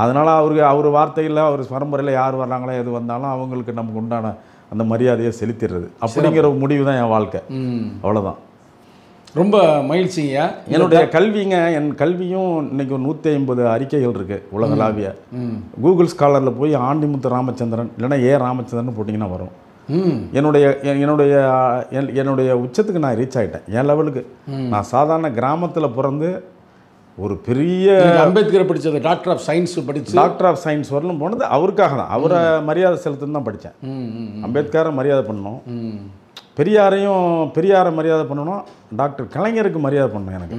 [SPEAKER 1] அதனால் அவர் வார்த்தையில் அவர் பரம்பரையில் யார் வர்றாங்களோ எது வந்தாலும் அவங்களுக்கு நமக்கு உண்டான அந்த மரியாதையை செலுத்திடுறது அப்படிங்கிற முடிவு தான் என் வாழ்க்கை. அவ்வளோதான்.
[SPEAKER 2] ரொம்ப மகிழ்ச்சிங்கய்யா.
[SPEAKER 1] என்னுடைய கல்விங்க, என் கல்வியும் இன்னைக்கு 150 அறிக்கைகள் இருக்குது உலகளாவிய. கூகுள் ஸ்காலரில் போய் ஆண்டிமுத்து ராமச்சந்திரன் இல்லைன்னா ராமச்சந்திரன் போட்டிங்கன்னா வரும். என்னுடைய உச்சத்துக்கு நான் ரீச் ஆகிட்டேன். என் லெவலுக்கு. நான் சாதாரண கிராமத்தில் பிறந்து ஒரு பெரிய
[SPEAKER 2] அம்பேத்கரை படித்தது டாக்டர் ஆஃப் சயின்ஸ் வரலும் போனது அவருக்காக தான். அவரை மரியாதை செலுத்துன்னு தான் படித்தேன். அம்பேத்கரை மரியாதை பண்ணணும், பெரியாரை மரியாதை பண்ணணும், டாக்டர் கலைஞருக்கு மரியாதை பண்ணணும் எனக்கு.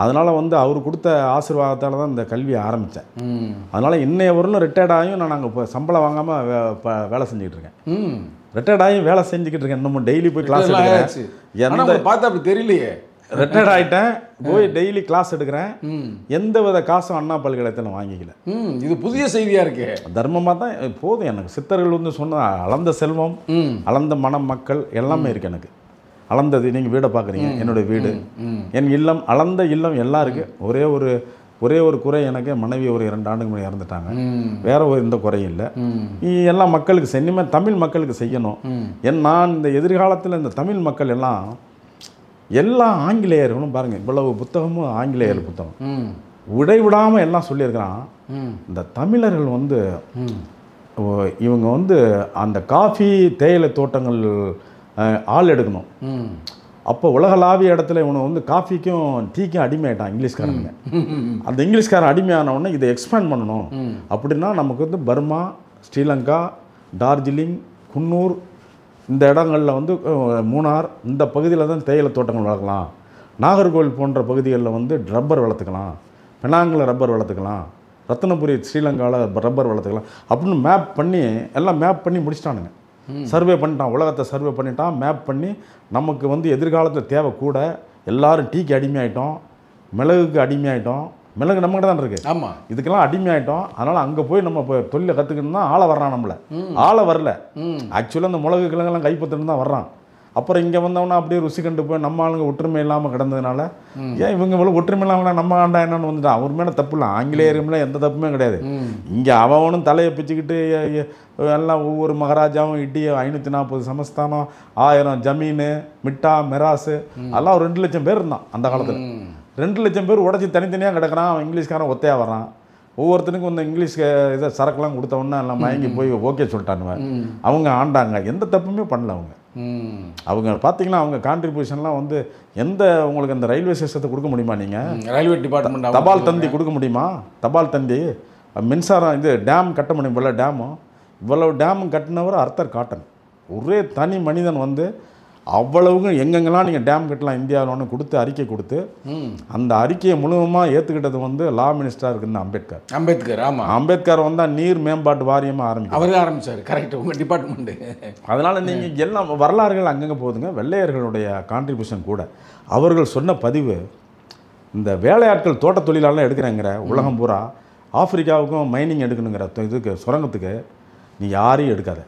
[SPEAKER 2] அதனால் வந்து அவர் கொடுத்த ஆசீர்வாதத்தால் தான் இந்த கல்வியை ஆரம்பித்தேன். அதனால் இன்னைய வரலும் ரிட்டையர்ட் ஆகியும் நான் அங்கே இப்போ சம்பளம் வாங்காமல் வேலை செஞ்சுக்கிட்டு இருக்கேன். ரிட்டையர்ட் ஆகியும் வேலை செஞ்சுக்கிட்டு இருக்கேன். இன்னமும் டெய்லி போய் கிளாஸ் எடுக்கிறேன். பார்த்தா அப்படி தெரியலையே.
[SPEAKER 1] ரிட்டையர்ட் ஆகிட்டேன், போய் டெய்லி கிளாஸ் எடுக்கிறேன். எந்த வித காசும் அண்ணா பல்கலைக்கழகத்தில் வாங்கிக்கல.
[SPEAKER 2] இது புதிய செய்தியாக இருக்கு.
[SPEAKER 1] தர்மமாக தான் போதும் எனக்கு. சித்தர்கள் வந்து சொன்ன அளந்த செல்வம், அளந்த மனம், மக்கள் எல்லாமே இருக்குது எனக்கு. அளந்தது நீங்கள் வீடை பார்க்குறீங்க, என்னுடைய வீடு, என் இல்லம், அளந்த இல்லம் எல்லாம் இருக்குது. ஒரே ஒரு குறை, எனக்கு மனைவி ஒரு 2 ஆண்டுக்கு முன்னாடி இறந்துட்டாங்க. வேற எந்த குறையும் இல்லை. எல்லா மக்களுக்கு இனிமேல் தமிழ் மக்களுக்கு செய்யணும். நான் இந்த எதிர்காலத்தில் இந்த தமிழ் மக்கள் எல்லா ஆங்கிலேயர்களும் பாருங்கள், இவ்வளவு புத்தகமும் ஆங்கிலேயர் புத்தகம் விடாமல் எல்லாம் சொல்லியிருக்கிறான். இந்த தமிழர்கள் வந்து இவங்க வந்து அந்த காஃபி தேயிலை தோட்டங்கள் ஆள் எடுக்கணும். அப்போ உலகளாவிய இடத்துல இவனை வந்து காஃபிக்கும் டீக்கும் அடிமையாயிட்டான் இங்கிலீஷ்காரனுங்க. அந்த இங்கிலீஷ்காரன் அடிமையானவுடனே இதை எக்ஸ்பேண்ட் பண்ணணும் அப்படின்னா நமக்கு வந்து பர்மா, ஸ்ரீலங்கா, டார்ஜிலிங், குன்னூர் இந்த இடங்களில் வந்து மூணார் இந்த பகுதியில் தான் தேயிலை தோட்டங்கள் வளர்க்கலாம். நாகர்கோவில் போன்ற பகுதிகளில் வந்து ரப்பர் வளர்த்துக்கலாம், பெனாங்கில் ரப்பர் வளர்த்துக்கலாம், ரத்னபுரி ஸ்ரீலங்காவில் ரப்பர் வளர்த்துக்கலாம் அப்படின்னு மேப் பண்ணி முடிச்சிட்டானுங்க. சர்வே பண்ணிட்டான், உலகத்தை சர்வே பண்ணிட்டான், மேப் பண்ணி நமக்கு வந்து எதிர்காலத்தில் தேவை கூட. எல்லாரும் டீக்கு அடிமையாயிட்டோம், மிளகுக்கு அடிமையாயிட்டோம். மிளகு நம்மகிட்ட தான் இருக்குது.
[SPEAKER 2] ஆமாம்,
[SPEAKER 1] இதுக்கெல்லாம் அடிமையாயிட்டோம். அதனால் அங்கே போய் நம்ம இப்போ தொழிலை கற்றுக்கணும்னா ஆளை வர்றான். நம்மளை ஆளை வரல. ஆக்சுவலாக அந்த மிளகு கிழங்கெல்லாம் கைப்பற்றணும் தான் வர்றான்.
[SPEAKER 2] அப்புறம் இங்கே வந்தவொன்னா அப்படியே ருசி கண்டு போய் நம்ம ஆளுங்க ஒற்றுமை இல்லாமல் கிடந்ததுனால ஏன் இவங்க இவ்வளோ ஒற்றுமை இல்லாமல் நம்ம ஆண்டா என்னன்னு வந்துட்டான். அவர் மேலே தப்பு இல்லை, ஆங்கிலேயர் மேலே எந்த தப்புமே கிடையாது. இங்கே அவனும் தலையை பிச்சுக்கிட்டு எல்லாம் ஒவ்வொரு மகாராஜாவும் இட்டி 540 சமஸ்தானம் 1000 ஜமீனு மிட்டா மெராசு அதெல்லாம் ஒரு 2 லட்சம் பேர் இருந்தான் அந்த காலத்தில். 2 லட்சம் பேர் உடச்சி தனித்தனியாக கிடக்கிறான். அவன் இங்கிலீஷ்காரன் ஒத்தையாக வரான். ஒவ்வொருத்தனுக்கும் இந்த இங்கிலீஷ் இதை சரக்குலாம் கொடுத்தவொன்னே எல்லாம் மயங்கி போய் ஓகே சொல்லிட்டானுவன். அவங்க ஆண்டாங்க, எந்த தப்புமே பண்ணல. அவங்க பார்த்தீங்கன்னா அவங்க கான்ட்ரிபியூஷன்லாம் வந்து எந்த உங்களுக்கு அந்த ரயில்வே சிஸ்டத்தை கொடுக்க முடியுமா? நீங்கள்
[SPEAKER 3] ரயில்வே டிபார்ட்மெண்ட்
[SPEAKER 2] தபால் தந்தி கொடுக்க முடியுமா? தபால் தந்தி மின்சாரம் இது டேம் கட்ட முடியும். இவ்வளோ டேமும் இவ்வளவு டேமும் கட்டினவர் அர்த்தர் காட்டன். ஒரே தனி மனிதன் வந்து அவ்வளவுக்கும் எங்கெங்கெல்லாம் நீங்கள் டேம் கட்டலாம் இந்தியாவில் ஒன்று கொடுத்து அறிக்கை கொடுத்து அந்த அறிக்கையை முழுவதுமாக ஏற்றுக்கிட்டது வந்து லா மினிஸ்டராக இருக்குன்னு அம்பேத்கர். ஆமாம், அம்பேத்கர் வந்தால் நீர் மேம்பாட்டு வாரியமாக
[SPEAKER 3] அவரே ஆரம்பித்தார். கரெக்ட், உங்கள் டிபார்ட்மெண்ட்டு.
[SPEAKER 2] அதனால் நீங்கள் எல்லாம் வரலாறுகள் அங்கங்கே போகுதுங்க. வெள்ளையர்களுடைய கான்ட்ரிபியூஷன் கூட அவர்கள் சொன்ன பதிவு இந்த வேலையாட்கள் தோட்ட தொழிலாளர்லாம் எடுக்கிறேங்கிற உலகம் பூரா ஆப்பிரிக்காவுக்கும் மைனிங் எடுக்கணுங்கிற இதுக்கு சுரங்கத்துக்கு நீ யாரையும் எடுக்காத.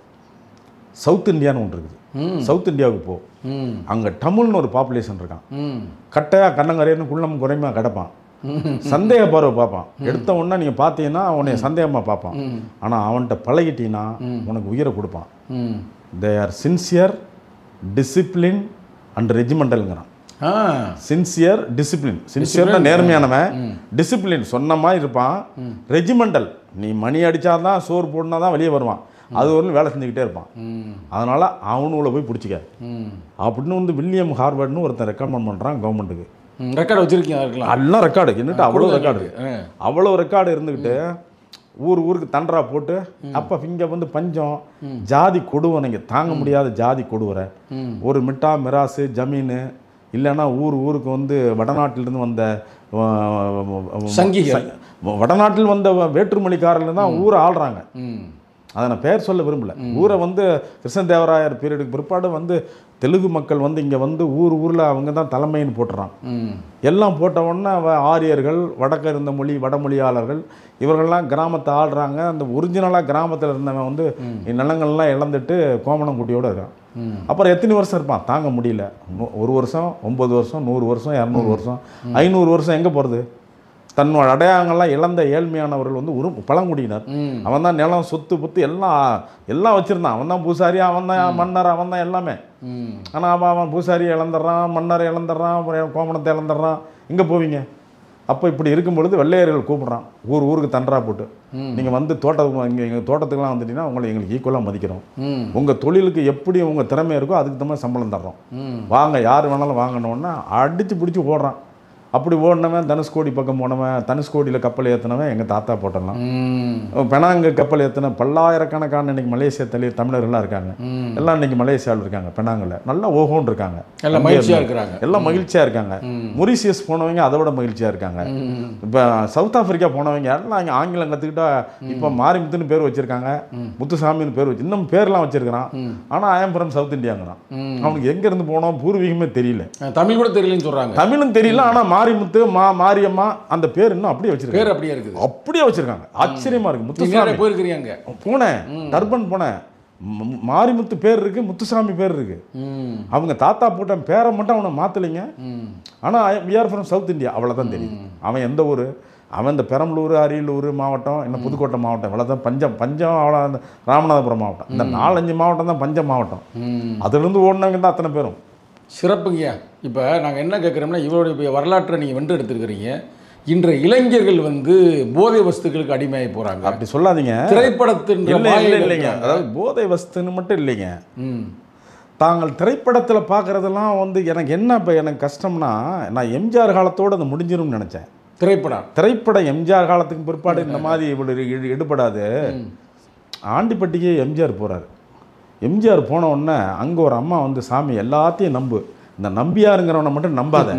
[SPEAKER 2] சவுத் இந்தியான்னு ஒன்று இருக்குது. சவுத் இந்தியாவுக்கு போ, அங்கே தமிழ்னு ஒரு பாப்புலேஷன் இருக்கான். கட்டையாக கண்ணங்கரையன்னு குள்ளம் குறைமா கிடப்பான். சந்தேக பார்வை பார்ப்பான். எடுத்த உடனே நீங்கள் பார்த்தீங்கன்னா அவனை சந்தேகமாக பார்ப்பான். ஆனால் அவன்கிட்ட பழகிட்டீங்கன்னா உனக்கு உயிரை கொடுப்பான். They are sincere, discipline and ரெஜிமெண்டல்ங்கிறான். Sincere, discipline. சின்சியர்னா நேர்மையானவன், டிசிப்ளின் சொன்ன மாதிரி இருப்பான். ரெஜிமெண்டல் நீ மணி அடித்தாதான் சோறு போடனா தான் வெளியே வருவான். அது ஒரு வேலை செஞ்சுக்கிட்டே இருப்பான். அதனால் அவனுங்களை போய் பிடிச்சிக்க அப்படின்னு வந்து வில்லியம் ஹார்வர்ட்னு ஒருத்தன் ரெக்கமெண்ட் பண்ணுறான் கவர்மெண்ட்டுக்கு.
[SPEAKER 3] ரெக்கார்டு வச்சுருக்கீங்க?
[SPEAKER 2] எல்லாம் ரெக்கார்டு என்னட்டு அவ்வளோ ரெக்கார்டு இருந்துக்கிட்டு ஊருக்கு தண்டரா போட்டு அப்போ இங்கே வந்து பஞ்சம் ஜாதி கொடுவனைங்க தாங்க முடியாத ஜாதி கொடுவரை ஒரு மிட்டா மிராசு ஜமீனு இல்லைன்னா ஊருக்கு வந்து வடநாட்டிலிருந்து வந்த வடநாட்டில் வந்த வேற்றுமொழிக்காரர்கள் தான் ஊரை ஆள்றாங்க. அதை நான் பேர் சொல்ல விரும்பலை. ஊரை வந்து கிருஷ்ணதேவராயர் பீரியடுக்கு பிற்பாடு வந்து தெலுங்கு மக்கள் வந்து இங்கே வந்து ஊரில் அவங்க தான் தலைமைன்னு போட்டுறான். எல்லாம் போட்ட உடனே ஆரியர்கள் வடக்க இருந்த வடமொழியாளர்கள் இவர்கள்லாம் கிராமத்தை ஆள்றாங்க. அந்த ஒரிஜினலாக கிராமத்தில் இருந்தவன் வந்து நிலங்கள்லாம் இழந்துட்டு கோமணம் குட்டியோடு இருக்கான். அப்புறம் எத்தனை வருஷம் இருப்பான்? தாங்க முடியல. 1 வருஷம் 9 வருஷம் 100 வருஷம் 200 வருஷம் 500 வருஷம் எங்கே போகிறது? தன்னோட அடையாளங்கள்லாம் இழந்த ஏழ்மையானவர்கள் வந்து ஒரு பழங்குடியினர். அவன் தான் நிலம் சொத்து புத்து எல்லாம் வச்சுருந்தான். அவன் தான் பூசாரி, அவன் தான் மன்னர், அவன் தான் எல்லாமே. ஆனால் அவன் பூசாரியை இழந்துடுறான், மன்னரை இழந்துடுறான், கோமணத்தை இழந்துடுறான். எங்கே போவீங்க? அப்போ இப்படி இருக்கும் பொழுது வெள்ளையர்கள் கூப்பிட்றான் ஊருக்கு தண்டரா போட்டு, நீங்கள் வந்து தோட்டத்துக்கு எங்கள் தோட்டத்துக்குலாம் வந்துட்டீங்கன்னா உங்களை எங்களுக்கு ஈக்குவலாக மதிக்கிறோம். உங்கள் தொழிலுக்கு எப்படி உங்கள் திறமை இருக்கோ அதுக்கு தகுந்த சம்பளம் தர்றோம், வாங்க யார் வேணாலும் வாங்கணுன்னா அடித்து பிடிச்சி ஓடுறான். அப்படி ஓடினவன் தனுஷ்கோடி பக்கம் போனவன், தனுஷ்கோடியில் கப்பல் ஏற்றினவன் எங்கள் தாத்தா போட்டலாம். பெனாங்கு கப்பல் ஏற்றின பல்லாயிரக்கணக்கான இன்றைக்கி மலேசியா தமிழர்கள்லாம் இருக்காங்க. எல்லாம் இன்றைக்கி மலேசியாவில் இருக்காங்க. பெனாங்கில் நல்லா ஓஹோன்னு இருக்காங்க, எல்லாம் மகிழ்ச்சியாக இருக்காங்க. மொரிஷியஸ் போனவங்க அதை விட மகிழ்ச்சியாக இருக்காங்க. இப்போ சவுத் ஆஃப்ரிக்கா போனவங்க எல்லாம் இங்கே ஆங்கிலம் கற்றுக்கிட்டா இப்போ மாரிமுத்துன்னு பேர் வச்சுருக்காங்க, முத்துசாமின்னு பேர் வச்சு இன்னும் பேர்லாம் வச்சுருக்கிறான். ஆனால் ஐஎம் ஃப்ரம் சவுத் இந்தியாங்கிறான். அவனுக்கு எங்கேருந்து போனோம் பூர்வீகமே தெரியல,
[SPEAKER 3] தமிழ் கூட தெரியலன்னு சொல்கிறாங்க.
[SPEAKER 2] தமிழும் தெரியல, ஆனால் மாரிமுத்து மாரியம்மா அந்த பேர் இன்னும் அப்படியே வச்சிருக்காங்க.
[SPEAKER 3] பேர் அப்படியே இருக்குது,
[SPEAKER 2] அப்படியே வச்சிருக்காங்க. ஆச்சரியமா இருக்கு. முத்துசாமி
[SPEAKER 3] போயிருக்கிறீங்க? போனேன்,
[SPEAKER 2] டர்பன் போனேன். மாரிமுத்து பேர் இருக்கு, முத்துசாமி பேர் இருக்கு. அவங்க தாத்தா போட்ட பேரை மட்டும் அவனை மாத்தலைங்க. ஆனா we are from south India அவ்வளவுதான் தெரியும். அவன் எந்த ஊர்? அவன் இந்த பெரம்பலூர், அரியலூர் மாவட்டம், இன்னும் புதுக்கோட்டை மாவட்டம், இவ்வளோதான் பஞ்சம் அவ்வளோ. ராமநாதபுரம் மாவட்டம், இந்த 4-5 மாவட்டம் தான் பஞ்ச மாவட்டம். அதுலேருந்து ஓடினவங்க தான் அத்தனை பேரும்.
[SPEAKER 3] சிறப்புங்க. இப்போ நாங்கள் என்ன கேட்குறோம்னா, இவருடைய வரலாற்றை நீங்கள் வென்று எடுத்துருக்கிறீங்க. இன்றைய இளைஞர்கள் வந்து போதை வஸ்துக்களுக்கு அடிமையாகி போகிறாங்க.
[SPEAKER 2] அப்படி சொல்லாதீங்க.
[SPEAKER 3] திரைப்படத்தின்
[SPEAKER 2] இல்லைங்க, அதாவது போதை வஸ்துன்னு மட்டும் இல்லைங்க. தாங்கள் திரைப்படத்தில் பார்க்குறதெல்லாம் வந்து எனக்கு என்ன இப்போ எனக்கு கஷ்டம்னா, நான் எம்ஜிஆர் காலத்தோடு அது முடிஞ்சிரும்னு நினச்சேன். திரைப்படம் எம்ஜிஆர் காலத்துக்கு பிற்பாடு இந்த மாதிரி இவ்வளோ எடுபடாது. ஆண்டிப்பட்டிக்கு எம்ஜிஆர் போகிறாரு. எம்ஜிஆர் போன உடனே அங்கே ஒரு அம்மா வந்து, சாமி எல்லாத்தையும் நம்பு, இந்த நம்பியாருங்கிறவனை மட்டும் நம்பாத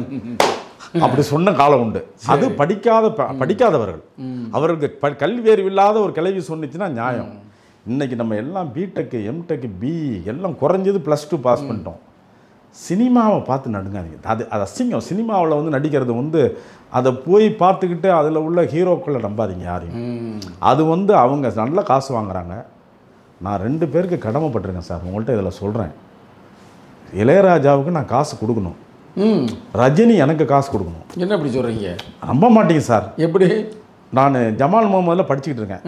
[SPEAKER 2] அப்படி சொன்ன காலம் உண்டு. அது படிக்காதவர்கள், அவர்களுக்கு கல்வி அறிவு இல்லாத ஒரு கிளவி சொன்னிச்சுன்னா நியாயம். இன்றைக்கி நம்ம எல்லாம் பிடெக்கு எம்டெக்கு பிஇ எல்லாம் குறைஞ்சது +2 பாஸ் பண்ணிட்டோம். சினிமாவை பார்த்து நடுங்காதீங்க. அது அசிங்கம். சினிமாவில் வந்து நடிக்கிறது வந்து அதை போய் பார்த்துக்கிட்டு அதில் உள்ள ஹீரோக்களை நம்பாதீங்க யாரையும். அது வந்து அவங்க நல்ல காசு வாங்குறாங்க. நான் 2 பேருக்கு கடமைப்பட்டிருக்கேன் சார், உங்கள்கிட்ட இதில் சொல்கிறேன்.
[SPEAKER 1] இளையராஜாவுக்கு நான் காசு கொடுக்கணும், ரஜினி எனக்கு காசு கொடுக்கணும்.
[SPEAKER 3] என்ன இப்படி சொல்கிறீங்க?
[SPEAKER 1] நம்ப மாட்டீங்க சார்.
[SPEAKER 3] எப்படி?
[SPEAKER 1] நான் ஜமால் முகமதில் படிச்சுக்கிட்டு இருக்கேன்.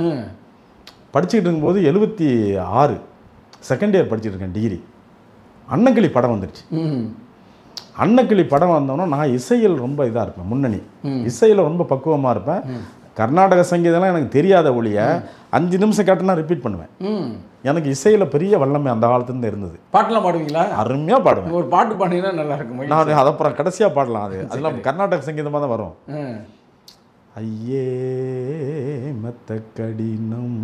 [SPEAKER 1] படிச்சுக்கிட்டு இருக்கும்போது 76 செகண்ட் இயர் படிச்சுட்டு இருக்கேன் டிகிரி. அன்னக்கிளி படம் வந்துடுச்சு. அன்னக்கிளி படம் வந்தோன்னா நான் இசையில் ரொம்ப இதாக இருப்பேன், முன்னணி இசையில் ரொம்ப பக்குவமாக இருப்பேன். கர்நாடக சங்கீதம்லாம் எனக்கு தெரியாத ஒழிய 5 நிமிஷம் கேட்டனா ரிப்பீட் பண்ணுவேன். எனக்கு இசையில் பெரிய வல்லமை அந்த காலத்துலேருந்து இருந்தது.
[SPEAKER 3] பாட்டெலாம் பாடுவீங்களா?
[SPEAKER 1] அருமையாக பாடுவேன்.
[SPEAKER 3] ஒரு பாட்டு பாடினா நல்லா இருக்கும்.
[SPEAKER 1] நான் அது அப்புறம் கடைசியாக பாடலாம். அதெல்லாம் கர்நாடக சங்கீதமாக தான் வரும். ஐயே மத்த கடினம்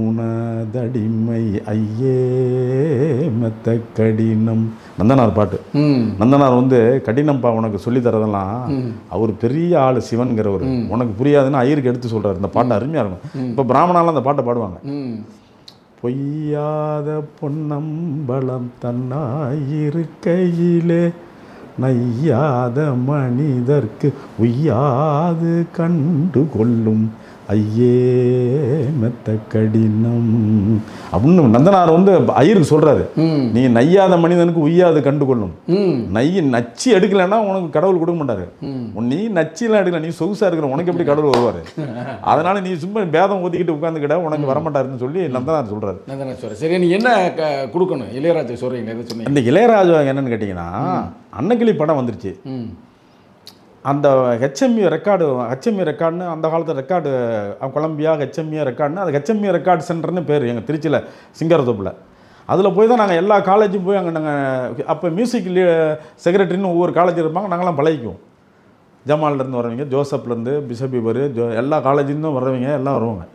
[SPEAKER 1] ஊனதடிமை ஐயே மத்த கடினம். நந்தனார் பாட்டு. நந்தனார் வந்து கடினம்ப்பா உனக்கு சொல்லி தரதெல்லாம் அவர் பெரிய ஆள் சிவன்கிறவர். உனக்கு புரியாதுன்னு ஐயருக்கு எடுத்து சொல்கிறார். இந்த பாட்டு அருமையாக இருக்கும். இப்போ பிராமணாலாம் அந்த பாட்டை பாடுவாங்க. பொய்யாத பொன்னம்பலம் தன்னாயிருக்கையிலே நையாத மனிதர்க்கு உய்யாது கண்டு கொள்ளும் ஐயே மெத்த கடினம் அப்படின்னு நந்தனார் வந்து ஐயருக்கு சொல்றாரு. நீ நையாத மனிதனுக்கு உய்யாது கண்டு கொள்ளும். நச்சு எடுக்கலைன்னா உனக்கு கடவுள் கொடுக்க மாட்டாரு. நீ நச்சிலாம் எடுக்கல, நீ சொகுசா இருக்கிற உனக்கு எப்படி கடவுள் வருவாரு? அதனால நீ சும்மா பேதம் ஊத்திக்கிட்டு உட்காந்துக்கிட்ட உனக்கு வரமாட்டாருன்னு சொல்லி நந்தனார் சொல்றாரு.
[SPEAKER 3] நந்தனார் சொல்ற சரி, நீ என்ன கொடுக்கணும் இளையராஜா சொல்றீங்க? எதை சொன்னீங்க?
[SPEAKER 1] இந்த இளையராஜா என்னன்னு கேட்டீங்கன்னா அன்னக்கிளி படம் வந்துருச்சு. அந்த ஹெச்எம்இ ரெக்கார்டுன்னு அந்த காலத்தில் ரெக்கார்டு கொலம்பியா ஹெச்எம்இ ரெக்கார்டுன்னு அது ஹெச்எம்இ ரெக்கார்டு சென்டர்னு பேர் எங்கள் திருச்சியில் சிங்கரத்தோப்பில். அதில் போய் தான் நாங்கள் எல்லா காலேஜும் போய் அங்கே நாங்கள் அப்போ மியூசிக் செக்ரட்டரின்னு ஒவ்வொரு காலேஜ் இருப்பாங்க. நாங்களாம் பழகிக்குவோம். ஜமால்லேருந்து வரவங்க, ஜோசப்லேருந்து பிஷபிபர் எல்லா காலேஜிலேருந்தும் வர்றவங்க எல்லாம் வருவாங்க.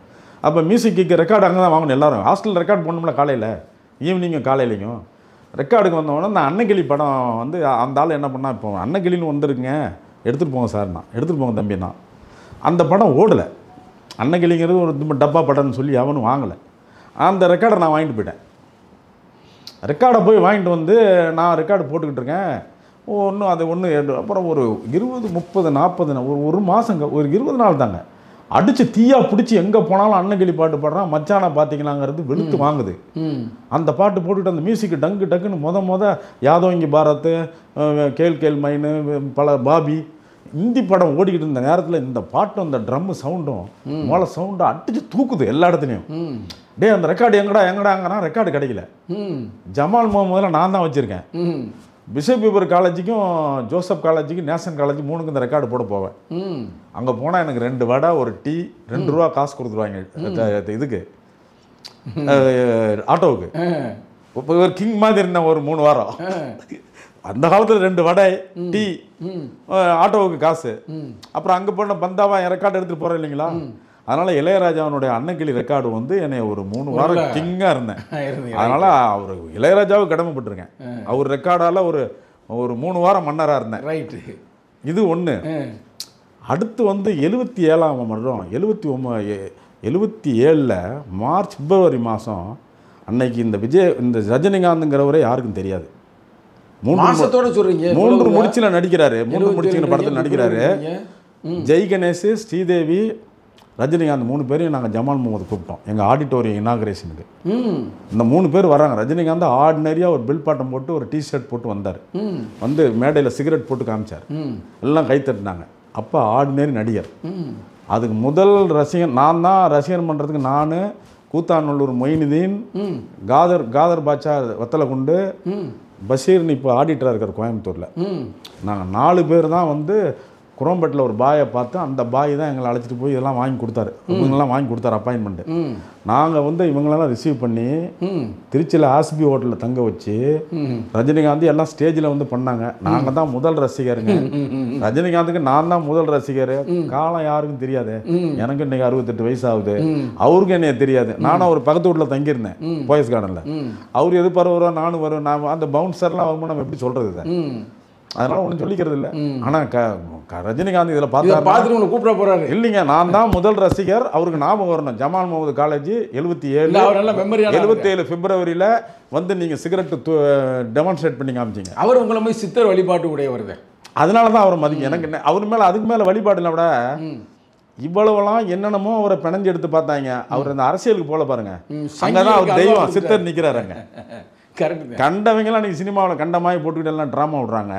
[SPEAKER 1] அப்போ மியூசிக்கு ரெக்கார்டு அங்கே தான் வாங்கணும். எல்லோரும் ஹாஸ்டல் ரெக்கார்ட் பண்ணோம்ல, காலையில் ஈவினிங்கும் காலையிலையும் ரெக்கார்டுக்கு வந்தவொடனே இந்த அன்னக்கிளி படம் வந்து அந்த ஆள் என்ன பண்ணால் இப்போ அன்னக்கிளின்னு வந்துருக்குங்க எடுத்துகிட்டு போங்க சார், நான் எடுத்துகிட்டு போங்க தம்பினா. அந்த படம் ஓடலை. அன்னக்கிளிங்கிறது ஒரு டப்பா படம்னு சொல்லி அவனும் வாங்கலை. அந்த ரெக்கார்டை நான் வாங்கிட்டு போயிட்டேன். ரெக்கார்டை போய் வாங்கிட்டு வந்து நான் ரெக்கார்டு போட்டுக்கிட்டு இருக்கேன். ஒன்றும் அது ஒன்று அப்புறம் ஒரு 20, 30, 40 ஒரு மாதங்க ஒரு 20 நாள் தாங்க அடித்து தீயா பிடிச்சி எங்கே போனாலும் அன்னக்கிளி பாட்டு பாடுறான். மச்சானா பார்த்தீங்களாங்கிறது வெளுத்து வாங்குது. அந்த பாட்டு போட்டுக்கிட்டு அந்த மியூசிக்கு டக்குன்னு முத யாதவ் இங்கி பாரத், கேள் மைனு, பல பாபி இந்தி படம் ஓடிக்கிட்டு இருந்த நேரத்தில் இந்த பாட்டும் இந்த ட்ரம்மு சவுண்டும் மோளை சவுண்டும் அடித்து தூக்குது எல்லா இடத்துலையும். அந்த ரெக்கார்டு எங்கடாங்கன்னா ரெக்கார்டு கிடைக்கல. ஜமால் முகமதில் நான் தான் வச்சுருக்கேன். பிஷபிபர் காலேஜுக்கும் ஜோசப் காலேஜுக்கும் நேஷன் காலேஜ் 3க்கும் இந்த ரெக்கார்டு போட போவேன். அங்கே போனால் எனக்கு 2 வடை ஒரு டீ 2 ரூபா காசு கொடுத்துருவாங்க இதுக்கு ஆட்டோவுக்கு. இப்போ ஒரு கிங் மாதிரி இருந்தேன் ஒரு 3 வாரம். அந்த காலத்தில் 2 வடை டீ ஆட்டோவுக்கு காசு. அப்புறம் அங்கே போன பந்தாவா என் ரெக்கார்டு எடுத்துகிட்டு போகிறேன் இல்லைங்களா. அதனால் இளையராஜாவுடைய அன்னக்கிளி ரெக்கார்டு வந்து என்னை ஒரு 3 வாரம் கிங்காக இருந்தேன். அதனால் அவர் இளையராஜாவுக்கு கடமைப்பட்டிருக்கேன். அவர் ரெக்கார்டால் ஒரு 3 வாரம் மன்னராக இருந்தேன்.
[SPEAKER 3] ரைட்டு.
[SPEAKER 1] இது ஒன்று. அடுத்து வந்து 77ஆம் வருடம் 77 மார்ச் பிப்ரவரி மாதம் அன்னைக்கு இந்த ரஜினிகாந்துங்கிறவரே யாருக்கும் தெரியாது. 3 முடிச்சில் நடிக்கிறாரு. 3 முடிச்சுங்கிற படத்தில் நடிக்கிறாரு. ஜெய் கணேஷ், ஸ்ரீதேவி, ரஜினிகாந்த் 3 பேரையும் நாங்கள் ஜமால் முகமது கூப்பிட்டோம் எங்கள் ஆடிட்டோரியம் இனாகரேஷனுக்கு. இந்த 3 பேர் வராங்க. ரஜினிகாந்த் ஆர்டினரியாக ஒரு பில் பாட்டம் போட்டு ஒரு டிஷர்ட் போட்டு வந்தார். வந்து மேடையில் சிகரெட் போட்டு காமிச்சார். எல்லாம் கை தட்டினாங்க. அப்போ ஆர்டினரி நடிகர். அதுக்கு முதல் ரசிகன் நான் தான். ரசிகன் பண்ணுறதுக்கு நான், கூத்தாநல்லூர் மொயினுதீன், காதர் பாட்சா வத்தலகுண்டு, பஷீர்னு இப்போ ஆடிட்டராக இருக்கார் கோயம்புத்தூரில். நாங்கள் 4 பேர் தான் வந்து குரோம்பேட்டில் ஒரு பாயை பார்த்து அந்த பாய் தான் எங்களை அழைச்சிட்டு போய் இதெல்லாம் வாங்கி கொடுத்தாரு. இவங்கெல்லாம் வாங்கி கொடுத்தாரு அப்பாயின்மெண்ட்டு. நாங்கள் வந்து இவங்களெல்லாம் ரிசீவ் பண்ணி திருச்சியில் ஆஸ்பி ஹோட்டலில் தங்க வச்சு ரஜினிகாந்த் எல்லாம் ஸ்டேஜில் வந்து பண்ணாங்க. நாங்கள் தான் முதல் ரசிகருங்க. ரஜினிகாந்துக்கு நான் தான் முதல் ரசிகர். காலம் யாருக்கும் தெரியாது. எனக்கு இன்னைக்கு 68 வயசு ஆகுது. அவருக்கு என்னைய தெரியாது. நானும் அவர் பக்கத்து வீட்டில் தங்கியிருந்தேன் போயஸ் கார்டனில். அவர் எது பரவாயில்ல நானும் வரும். நான் அந்த பவுன்சர்லாம் வரும்போது நம்ம எப்படி சொல்கிறது சார். அதனால ஒன்றும் சொல்லிக்கிறது இல்லை. ஆனால் ரஜினிகாந்த் இதில் பார்த்துட்டு உங்களை கூப்பிட போறாரு இல்லைங்க. நான் தான் முதல் ரசிகர். அவருக்கு ஞாபகம் வரணும். ஜமால் முகமது காலேஜ் 77 பிப்ரவரியில் வந்து நீங்கள் சிகரெட்டு டெமான்ஸ்ட்ரேட் பண்ணி காமிச்சிங்க.
[SPEAKER 3] அவர் உங்களை மாதிரி சித்தர் வழிபாட்டு உடைய வருது.
[SPEAKER 1] அதனால தான் அவரை மதிக்க எனக்கு அவர் மேலே அதுக்கு மேலே வழிபாடுல விட இவ்வளவுலாம் என்னென்னமோ அவரை பிணைஞ்சு எடுத்து பார்த்தாங்க. அவர் அந்த அரசியலுக்கு போல பாருங்க. அங்கதான் அவர் தெய்வம் சித்தர் நிற்கிறாருங்க.
[SPEAKER 3] கரெக்ட்.
[SPEAKER 1] கண்டவங்களாம் அன்றைக்கி சினிமாவில் கண்டமாய் போட்டுக்கிட்டு எல்லாம் ட்ராமா விடுறாங்க.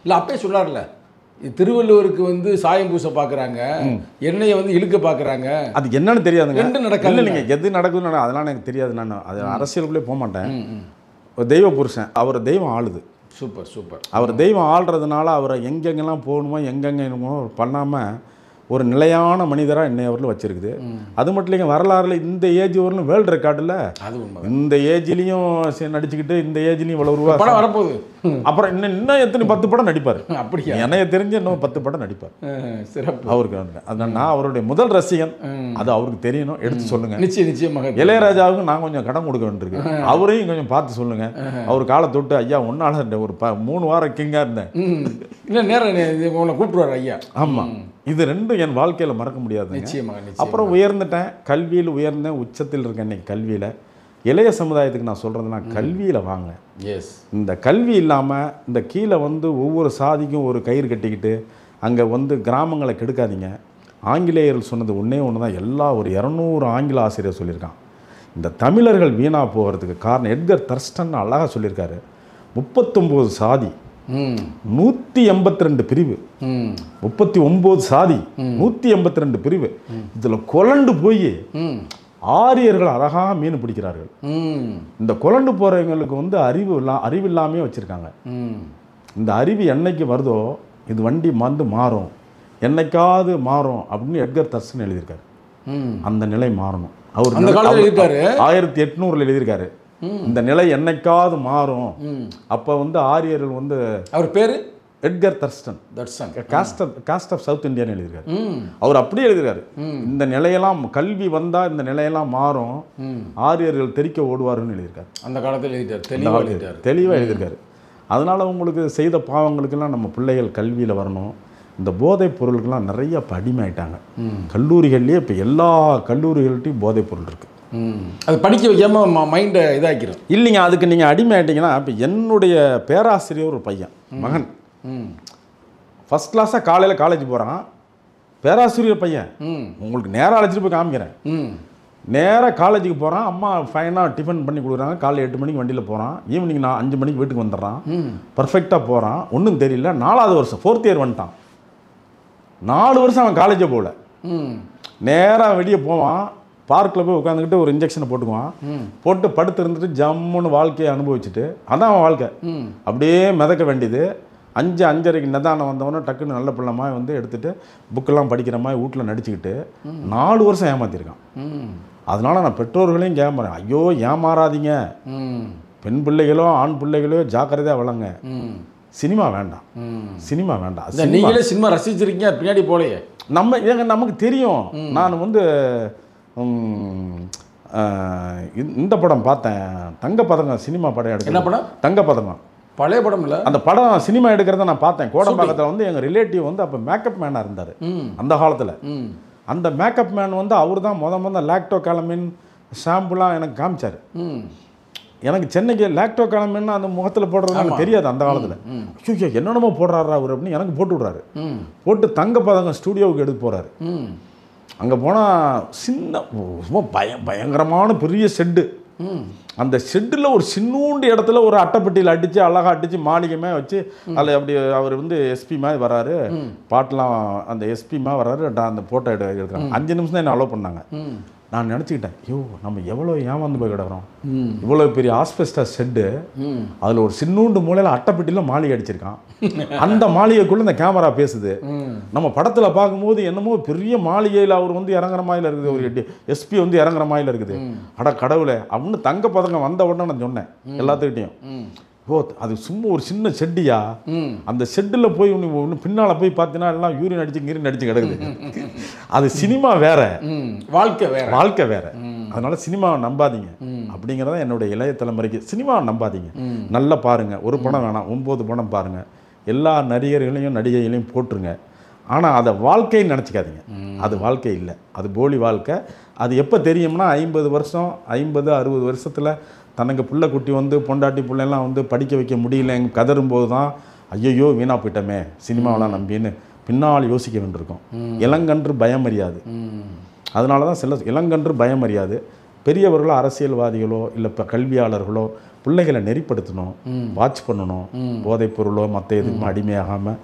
[SPEAKER 3] இல்லை அப்பயே சொன்னார்ல, திருவள்ளுவருக்கு வந்து சாயம் பூச பார்க்குறாங்க, எண்ணெயை வந்து இழுக்க பார்க்குறாங்க.
[SPEAKER 1] அது என்னன்னு தெரியாதுங்க.
[SPEAKER 3] ரெண்டு நடக்காது.
[SPEAKER 1] இல்லை நீங்கள் எது நடக்குதுன்னு அதெல்லாம் எனக்கு தெரியாது. நான் அது அரசியலுக்குள்ளே போக மாட்டேன். ஒரு தெய்வ புருஷன், அவர் தெய்வம் ஆளுது.
[SPEAKER 3] Super super.
[SPEAKER 1] அவர் தெய்வம் ஆள்றதுனால அவரை எங்கெங்கெல்லாம் போகணுமோ எங்கெங்கேனுமோ பண்ணாமல் ஒரு நிலையான மனிதராக இன்னையவரில் வச்சுருக்குது. அது மட்டும் இல்லைங்க, வரலாறுல இந்த ஏஜ் வரலும் வேர்ல்டு ரெக்கார்டில்
[SPEAKER 3] அது உண்மை.
[SPEAKER 1] இந்த ஏஜ்லேயும் நடிச்சுக்கிட்டு இந்த ஏஜ்லேயும் இவ்வளோ ரூபா
[SPEAKER 3] படம் வரப்போகுது.
[SPEAKER 1] அப்புறம் இன்னும் எத்தனை 10 படம் நடிப்பார்.
[SPEAKER 3] அப்படியா?
[SPEAKER 1] எனக்கு தெரிஞ்சு இன்னும் 10 படம் நடிப்பார்.
[SPEAKER 3] சிறப்பு.
[SPEAKER 1] அவருக்கு அதனால் நான் அவருடைய முதல் ரசிகன். அது அவருக்கு தெரியணும், எடுத்து சொல்லுங்கள்.
[SPEAKER 3] நிச்சயமாக.
[SPEAKER 1] இளையராஜாவுக்கு நான் கொஞ்சம் கடன் கொடுக்க வேண்டியிருக்கு, அவரையும் கொஞ்சம் பார்த்து சொல்லுங்கள். அவர் காலை தொட்டு ஐயா ஒன்றால் ஒரு 3 வாரம் கிங்காக இருந்தேன்.
[SPEAKER 3] இல்லை நேரம் உங்களை கூப்பிடுவார் ஐயா.
[SPEAKER 1] ஆமாம், இது ரெண்டும் என் வாழ்க்கையில் மறக்க முடியாது.
[SPEAKER 3] நிச்சயமாக.
[SPEAKER 1] அப்புறம் உயர்ந்துட்டேன், கல்வியில் உயர்ந்தேன், உச்சத்தில் இருக்கேன் இன்னைக்கு கல்வியில். இளைய சமுதாயத்துக்கு நான் சொல்கிறதுனா கல்வியில் வாங்க.
[SPEAKER 3] எஸ்.
[SPEAKER 1] இந்த கல்வி இல்லாமல் இந்த கீழே வந்து ஒவ்வொரு சாதிக்கும் ஒரு கயிறு கட்டிக்கிட்டு அங்கே வந்து கிராமங்களை கெடுக்காதீங்க. ஆங்கிலேயர்கள் சொன்னது ஒன்றே ஒன்று தான், ஒரு 200 ஆங்கில ஆசிரியர் சொல்லியிருக்கான். இந்த தமிழர்கள் வீணாக போகிறதுக்கு காரணம் எட்கர் தர்ஸ்டன் அழகாக சொல்லியிருக்காரு. 39 சாதி, 182 பிரிவு, 39 சாதி, 182 பிரிவு. இதில் கொலண்டு போய் ஆரியர்கள் அழகாக மீன் பிடிக்கிறார்கள். இந்த கொலண்டு போகிறவங்களுக்கு வந்து அறிவில்லாமே வச்சுருக்காங்க. இந்த அறிவு என்னைக்கு வருதோ இது வண்டி வந்து மாறும், என்னைக்காவது மாறும் அப்படின்னு எட்கர் தர்ஸ்டன் எழுதியிருக்காரு. அந்த நிலை மாறணும். அவர் 1800 எழுதியிருக்காரு. இந்த நிலை என்னைக்காவது மாறும். அப்போ வந்து ஆரியர்கள் வந்து,
[SPEAKER 3] அவர் பேர்
[SPEAKER 1] Edgar Thurston, caste of south இந்தியான்னு எழுதியிருக்காரு. அவர் அப்படியே எழுதியிருக்காரு, இந்த நிலையெல்லாம் கல்வி வந்தால் இந்த நிலையெல்லாம் மாறும், ஆரியர்கள் தெறிக்க ஓடுவாருன்னு எழுதியிருக்காரு.
[SPEAKER 3] அந்த காலத்தில்
[SPEAKER 1] தெளிவாக எழுதியிருக்காரு. அதனால் உங்களுக்கு செய்த பாவங்களுக்கெல்லாம் நம்ம பிள்ளைகள் கல்வியில் வரணும். இந்த போதைப் பொருளுக்கெல்லாம் நிறைய இப்போ அடிமையாயிட்டாங்க. கல்லூரிகள்லேயே இப்போ எல்லா கல்லூரிகள்கிட்டையும் போதைப் பொருள் இருக்குது.
[SPEAKER 3] அது படிக்க வைக்காம மைண்டை இதாக்கிறோம்.
[SPEAKER 1] இல்லைங்க, அதுக்கு நீங்கள் அடிமை ஆகிட்டீங்கன்னா, இப்போ என்னுடைய பேராசிரியர் ஒரு பையன் மகன் ஃபஸ்ட் கிளாஸாக காலையில் காலேஜ் போகிறான். பேராசிரியர் பையன், உங்களுக்கு நேராக அழைச்சிட்டு போய் காமிக்கிறேன். நேராக காலேஜுக்கு போகிறான். அம்மா ஃபைனாக டிஃபன் பண்ணி கொடுக்குறாங்க. காலையில் 8 மணிக்கு வண்டியில் போகிறான். ஈவினிங் நான் 5 மணிக்கு வீட்டுக்கு வந்துடுறான். பர்ஃபெக்டாக போகிறான், ஒன்றும் தெரியல. 4வது வருஷம் 4th இயர் வந்துட்டான். 4 வருஷம் அவன் காலேஜே போகல. நேராக வெளியே போவான், பார்க்கில் போய் உட்காந்துக்கிட்டு ஒரு இன்ஜெக்ஷனை போட்டுக்குவான். போட்டு படுத்து இருந்துட்டு ஜம்முன்னு வாழ்க்கையை அனுபவிச்சுட்டு, அதான் அவன் வாழ்க்கை. அப்படியே மிதக்க வேண்டியது. 5:30க்கு நிதானம் வந்தவொடனே டக்குன்னு நல்ல பிள்ளைமாய் வந்து எடுத்துகிட்டு புக்கெல்லாம் படிக்கிற மாதிரி வீட்டில் நடிச்சுக்கிட்டு 4 வருஷம் ஏமாற்றிருக்கான். அதனால் நான் பெற்றோர்களையும் கேட்குறேன், ஐயோ ஏமாறாதீங்க. பெண் பிள்ளைகளோ ஆண் பிள்ளைகளோ ஜாக்கிரதையாக வளங்க. சினிமா வேண்டாம், சினிமா வேண்டாம்.
[SPEAKER 3] நீங்களே சினிமா ரசிச்சிருக்கீங்க, பின்னாடி போலையே.
[SPEAKER 1] நமக்கு தெரியும். நான் வந்து இந்த படம் பார்த்தேன், தங்கப்பதக்கம் சினிமா படம் எடுக்க.
[SPEAKER 3] என்ன படம்?
[SPEAKER 1] தங்கப்பதக்கம்.
[SPEAKER 3] பழைய படம் இல்லை,
[SPEAKER 1] அந்த படம் சினிமா எடுக்கிறத நான் பார்த்தேன். கோடம்பாக்கத்தில் வந்து எங்கள் ரிலேட்டிவ் வந்து அப்போ மேக்கப் மேனாக இருந்தார் அந்த காலத்தில். அந்த மேக்கப் மேன் வந்து அவர் தான் முத லாக்டோ காலமின் ஷாம்புலாம் எனக்கு காமிச்சார். எனக்கு சென்னைக்கு லாக்டோ காலமின்னு அந்த முகத்தில் போடுறது எனக்கு தெரியாது அந்த காலத்தில். ஐயோ என்னென்னமோ போடுறாரா அவர் அப்படின்னு எனக்கு போட்டு விட்றாரு. போட்டு தங்கப்பதக்கம் ஸ்டூடியோவுக்கு எடுத்து போகிறாரு. அங்கே போனால் சின்ன ரொம்ப பயங்கரமான பெரிய ஷெட்டு. அந்த ஷெட்டில் ஒரு சின்னூண்டு இடத்துல ஒரு அட்டைப்பட்டியில் அடித்து அழகாக அடித்து மாளிகைமே வச்சு அதில் அப்படி அவர் வந்து எஸ்பி மாதிரி வராரு, பாட்டெலாம் அந்த எஸ்பி மாதிரி வராரு. அந்த ஃபோட்டோ எடுக்கிறாங்க. 5 நிமிஷம் தான் என்ன அலோவ் பண்ணாங்க. நான் நினச்சிக்கிட்டேன், ஐயோ நம்ம எவ்வளோ ஏமாந்து போய் கிடக்கிறோம். இவ்வளோ பெரிய ஆஸ்பெஸ்டஸ் ஷெட்டு, அதில் ஒரு சின்னூண்டு மூலையில் அட்டைப்பட்டியில் மாளிகை அடிச்சிருக்கான். அந்த மாளிகைக்குள்ளே இந்த கேமரா பேசுது. நம்ம படத்தில் பார்க்கும்போது என்னமோ பெரிய மாளிகையில் அவர் வந்து இறங்குற மாதிரி இருக்குது, ஒரு எஸ்பி வந்து இறங்குற மாதிரி இருக்குது. அட கடவுளே அப்படின்னு தங்கப்பதக்கம் வந்த உடனே நான் சொன்னேன் எல்லாத்துக்கிட்டையும், ஓ அது சும்மா ஒரு சின்ன ஷெட்டியா, அந்த ஷெட்டில் போய் ஒன்று பின்னால் போய் பார்த்தீங்கன்னா எல்லாம் யூரின் அடிச்சு கீரின் அடிச்சு கிடக்குது. அது சினிமா வேற, வாழ்க்கை வேற. அதனால சினிமாவை நம்பாதீங்க அப்படிங்கிறத என்னுடைய இளைய தலைமுறைக்கு. சினிமாவை நம்பாதீங்க, நல்லா பாருங்க. ஒரு படம் வேணாம், 9 படம் பாருங்க. எல்லா நடிகர்களையும் நடிகைகளையும் போட்டுருங்க. ஆனால் அதை வாழ்க்கைன்னு நினச்சிக்காதீங்க. அது வாழ்க்கை இல்லை, அது போலி வாழ்க்கை. அது எப்போ தெரியும்னா 50 வருஷம் 50-60 வருஷத்தில் தனக்கு பிள்ளை குட்டி வந்து பொண்டாட்டி பிள்ளைலாம் வந்து படிக்க வைக்க முடியல கதறும்போது தான் ஐயோ வீணாக போயிட்டோமே சினிமாவெலாம் நம்பின்னு பின்னால் யோசிக்க வேண்டியிருக்கோம். இளங்கன்று பயம் அறியாது. அதனால தான் இளங்கன்று பயம் அறியாது. பெரியவர்களோ அரசியல்வாதிகளோ இல்லை இப்போ கல்வியாளர்களோ பிள்ளைகளை நெறிப்படுத்தணும், வாட்ச் பண்ணணும். போதைப் பொருளோ மற்ற எதுக்குமே அடிமையாகாமல்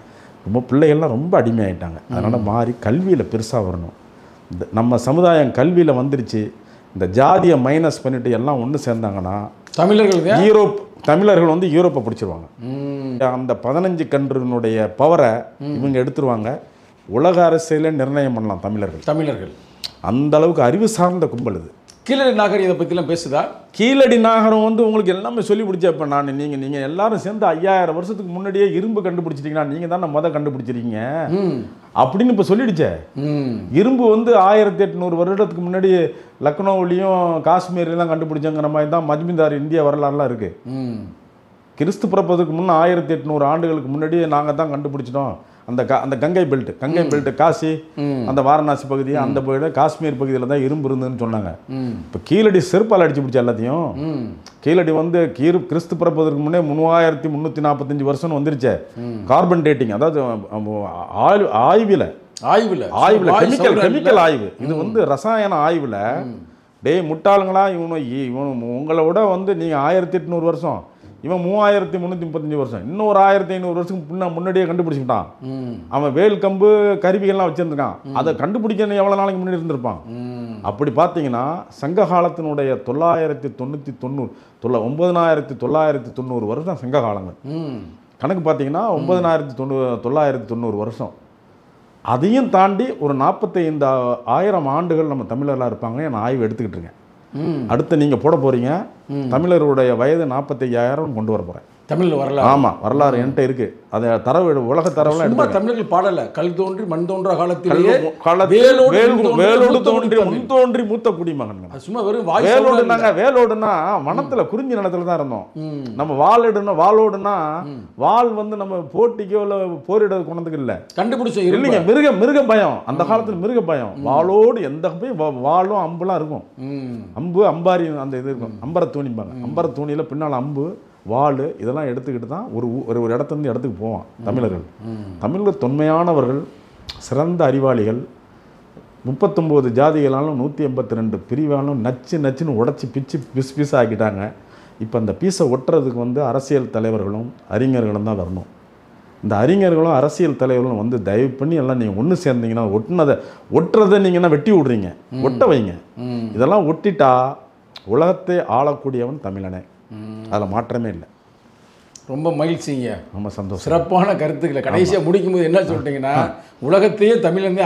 [SPEAKER 1] ரொம்ப பிள்ளைகள்லாம் ரொம்ப அடிமையாயிட்டாங்க. அதனால் மாறி கல்வியில் பெருசாக வரணும். இந்த நம்ம சமுதாயம் கல்வியில் வந்துருச்சு. இந்த ஜாதியை மைனஸ் பண்ணிட்டு எல்லாம் ஒன்று சேர்ந்தாங்கன்னா தமிழர்கள் வந்து யூரோப்பை பிடிச்சிருவாங்க. அந்த 15 கன்றுனுடைய பவரை இவங்க எடுத்துருவாங்க. உலக அரசியல நிர்ணயம் பண்ணலாம் தமிழர்கள். அந்த அளவுக்கு அறிவு சார்ந்த கும்பல் இது.
[SPEAKER 3] கீழடி நாகரிகத்தை பற்றிலாம் பேசுதா?
[SPEAKER 1] கீழடி நாகரம் வந்து உங்களுக்கு எல்லாமே சொல்லி பிடிச்ச. இப்போ நீங்கள் எல்லாரும் சேர்ந்து 5000 வருஷத்துக்கு முன்னாடியே இரும்பு கண்டுபிடிச்சிட்டீங்கன்னா நீங்கள் தான் கண்டுபிடிச்சிருக்கீங்க அப்படின்னு இப்போ சொல்லிடுச்சே. இரும்பு வந்து 1800 வருடத்துக்கு முன்னாடி லக்னோவிலையும் காஷ்மீர்லாம் கண்டுபிடிச்சங்கிற மாதிரி தான் மஜ்மிதார் இந்திய வரலாறுலாம் இருக்குது. கிறிஸ்து பிறப்பதுக்கு முன்னே 1800 ஆண்டுகளுக்கு முன்னாடி நாங்கள் தான் கண்டுபிடிச்சிட்டோம். அந்த கங்கை பெல்ட் காசி, அந்த வாரணாசி பகுதி, அந்த பகுதியில் காஷ்மீர் பகுதியில் தான் இரும்பு இருந்துன்னு சொன்னாங்க. இப்போ கீழடி செருப்பால் அடிச்சு பிடிச்சா எல்லாத்தையும். கீழடி வந்து கிறிஸ்து பிறப்பதற்கு முன்னே 3345 வருஷம்னு வந்துருச்சே. கார்பன் டேட்டிங், அதாவது ஆய்வில் கெமிக்கல் ஆய்வு. இது வந்து ரசாயன ஆய்வில் டேய் முட்டாளுங்களா, இவனு உங்களோட வந்து நீங்கள் 1800 வருஷம், இவன் 3335 வருஷம், இன்னும் ஒரு 1500 வருஷத்துக்கு முன்னாடியே கண்டுபிடிச்சிட்டான். அவன் வேல் கம்பு கருவிகள்லாம் வச்சுருந்துருக்கான். அதை கண்டுபிடிக்க எவ்வளோ நாளைக்கு முன்னாடி இருந்திருப்பான். அப்படி பார்த்தீங்கன்னா சங்க காலத்தினுடைய 9990 வருஷம் சங்க காலங்கள் கணக்கு பார்த்தீங்கன்னா 9990 வருஷம். அதையும் தாண்டி ஒரு 45,000 ஆண்டுகள் நம்ம தமிழர்களாக இருப்பாங்க. நான் ஆய்வு எடுத்துக்கிட்டு இருக்கேன். அடுத்து நீங்கள் போட போகிறீங்க. தமிழருடைய வயது 45,000 கொண்டு வர போகிறேன்.
[SPEAKER 3] தமிழ் வரலாறு.
[SPEAKER 1] ஆமாம், வரலாறு என்கிட்ட இருக்குது. அதை உலக தரவுலாம் எடுத்து
[SPEAKER 3] தமிழர்கள் பாடலை. கல் தோன்றி மண் தோன்ற காலத்தில்
[SPEAKER 1] வேலோடு தோன்றி முன் தோன்றி மூத்த குடிமகன்.
[SPEAKER 3] சும்மா வெறும்
[SPEAKER 1] வேலோடுனா வனத்தில் குறிஞ்சி நிலத்துல தான் இருந்தோம். நம்ம வாளோடுனா வாள் வந்து நம்ம போட்டிக்கோ இல்லை போரிட கொண்டதுக்கு இல்லை,
[SPEAKER 3] கண்டுபிடிச்சோம்.
[SPEAKER 1] இல்லைங்க, மிருக பயம். அந்த காலத்தில் மிருக பயம். வாளோடு எந்த போய் வாளும் அம்புலாம் இருக்கும். அம்பாரி அந்த இது இருக்கும். அம்பர தூணிப்பாங்க. அம்பர தூணியில் பின்னால் அம்பு வாள் இதெல்லாம் எடுத்துக்கிட்டு தான் ஒரு இடத்துலேருந்து இடத்துக்கு போவான் தமிழர்கள். தமிழர் தொன்மையானவர்கள், சிறந்த அறிவாளிகள். 39 ஜாதிகளாலும் 182 பிரிவாலும் நச்சுன்னு உடச்சி பீஸ் ஆக்கிட்டாங்க. இப்போ அந்த பீஸை ஒட்டுறதுக்கு வந்து அரசியல் தலைவர்களும் அறிஞர்களும் தான் வரணும். இந்த அறிஞர்களும் அரசியல் தலைவர்களும் வந்து தயவு பண்ணி எல்லாம் நீங்கள் ஒன்று சேர்ந்தீங்கன்னா ஒட்டுறதை நீங்கன்னா வெட்டி விட்றீங்க, ஒட்ட வைங்க. இதெல்லாம் ஒட்டிட்டா உலகத்தை ஆளக்கூடியவன் தமிழனே, அதில் மாற்றமே இல்லை.
[SPEAKER 3] ரொம்ப மகிழ்ச்சிங்க,
[SPEAKER 1] ரொம்ப சந்தோஷம்.
[SPEAKER 3] சிறப்பான கருத்துக்களை கடைசியாக முடிக்கும்போது என்ன சொல்லிட்டீங்கன்னா, உலகத்தையே தமிழந்தே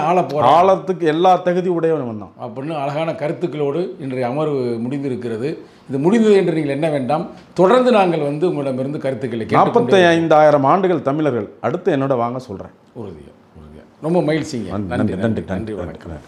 [SPEAKER 3] ஆளத்துக்கு
[SPEAKER 1] எல்லா தகுதி உடையவன் தான்
[SPEAKER 3] அப்படின்னு அழகான கருத்துக்களோடு இன்றைய அமர்வு முடிந்திருக்கிறது. இது முடிந்தது என்று நீங்கள் என்ன வேண்டாம், தொடர்ந்து நாங்கள் வந்து உங்களிடமிருந்து கருத்துக்களை
[SPEAKER 1] 45,000 ஆண்டுகள் தமிழர்கள் அடுத்து என்னோட வாங்க சொல்கிறேன்.
[SPEAKER 3] உறுதியாக. ரொம்ப மகிழ்ச்சிங்க.
[SPEAKER 1] நன்றி.
[SPEAKER 3] வணக்கம்.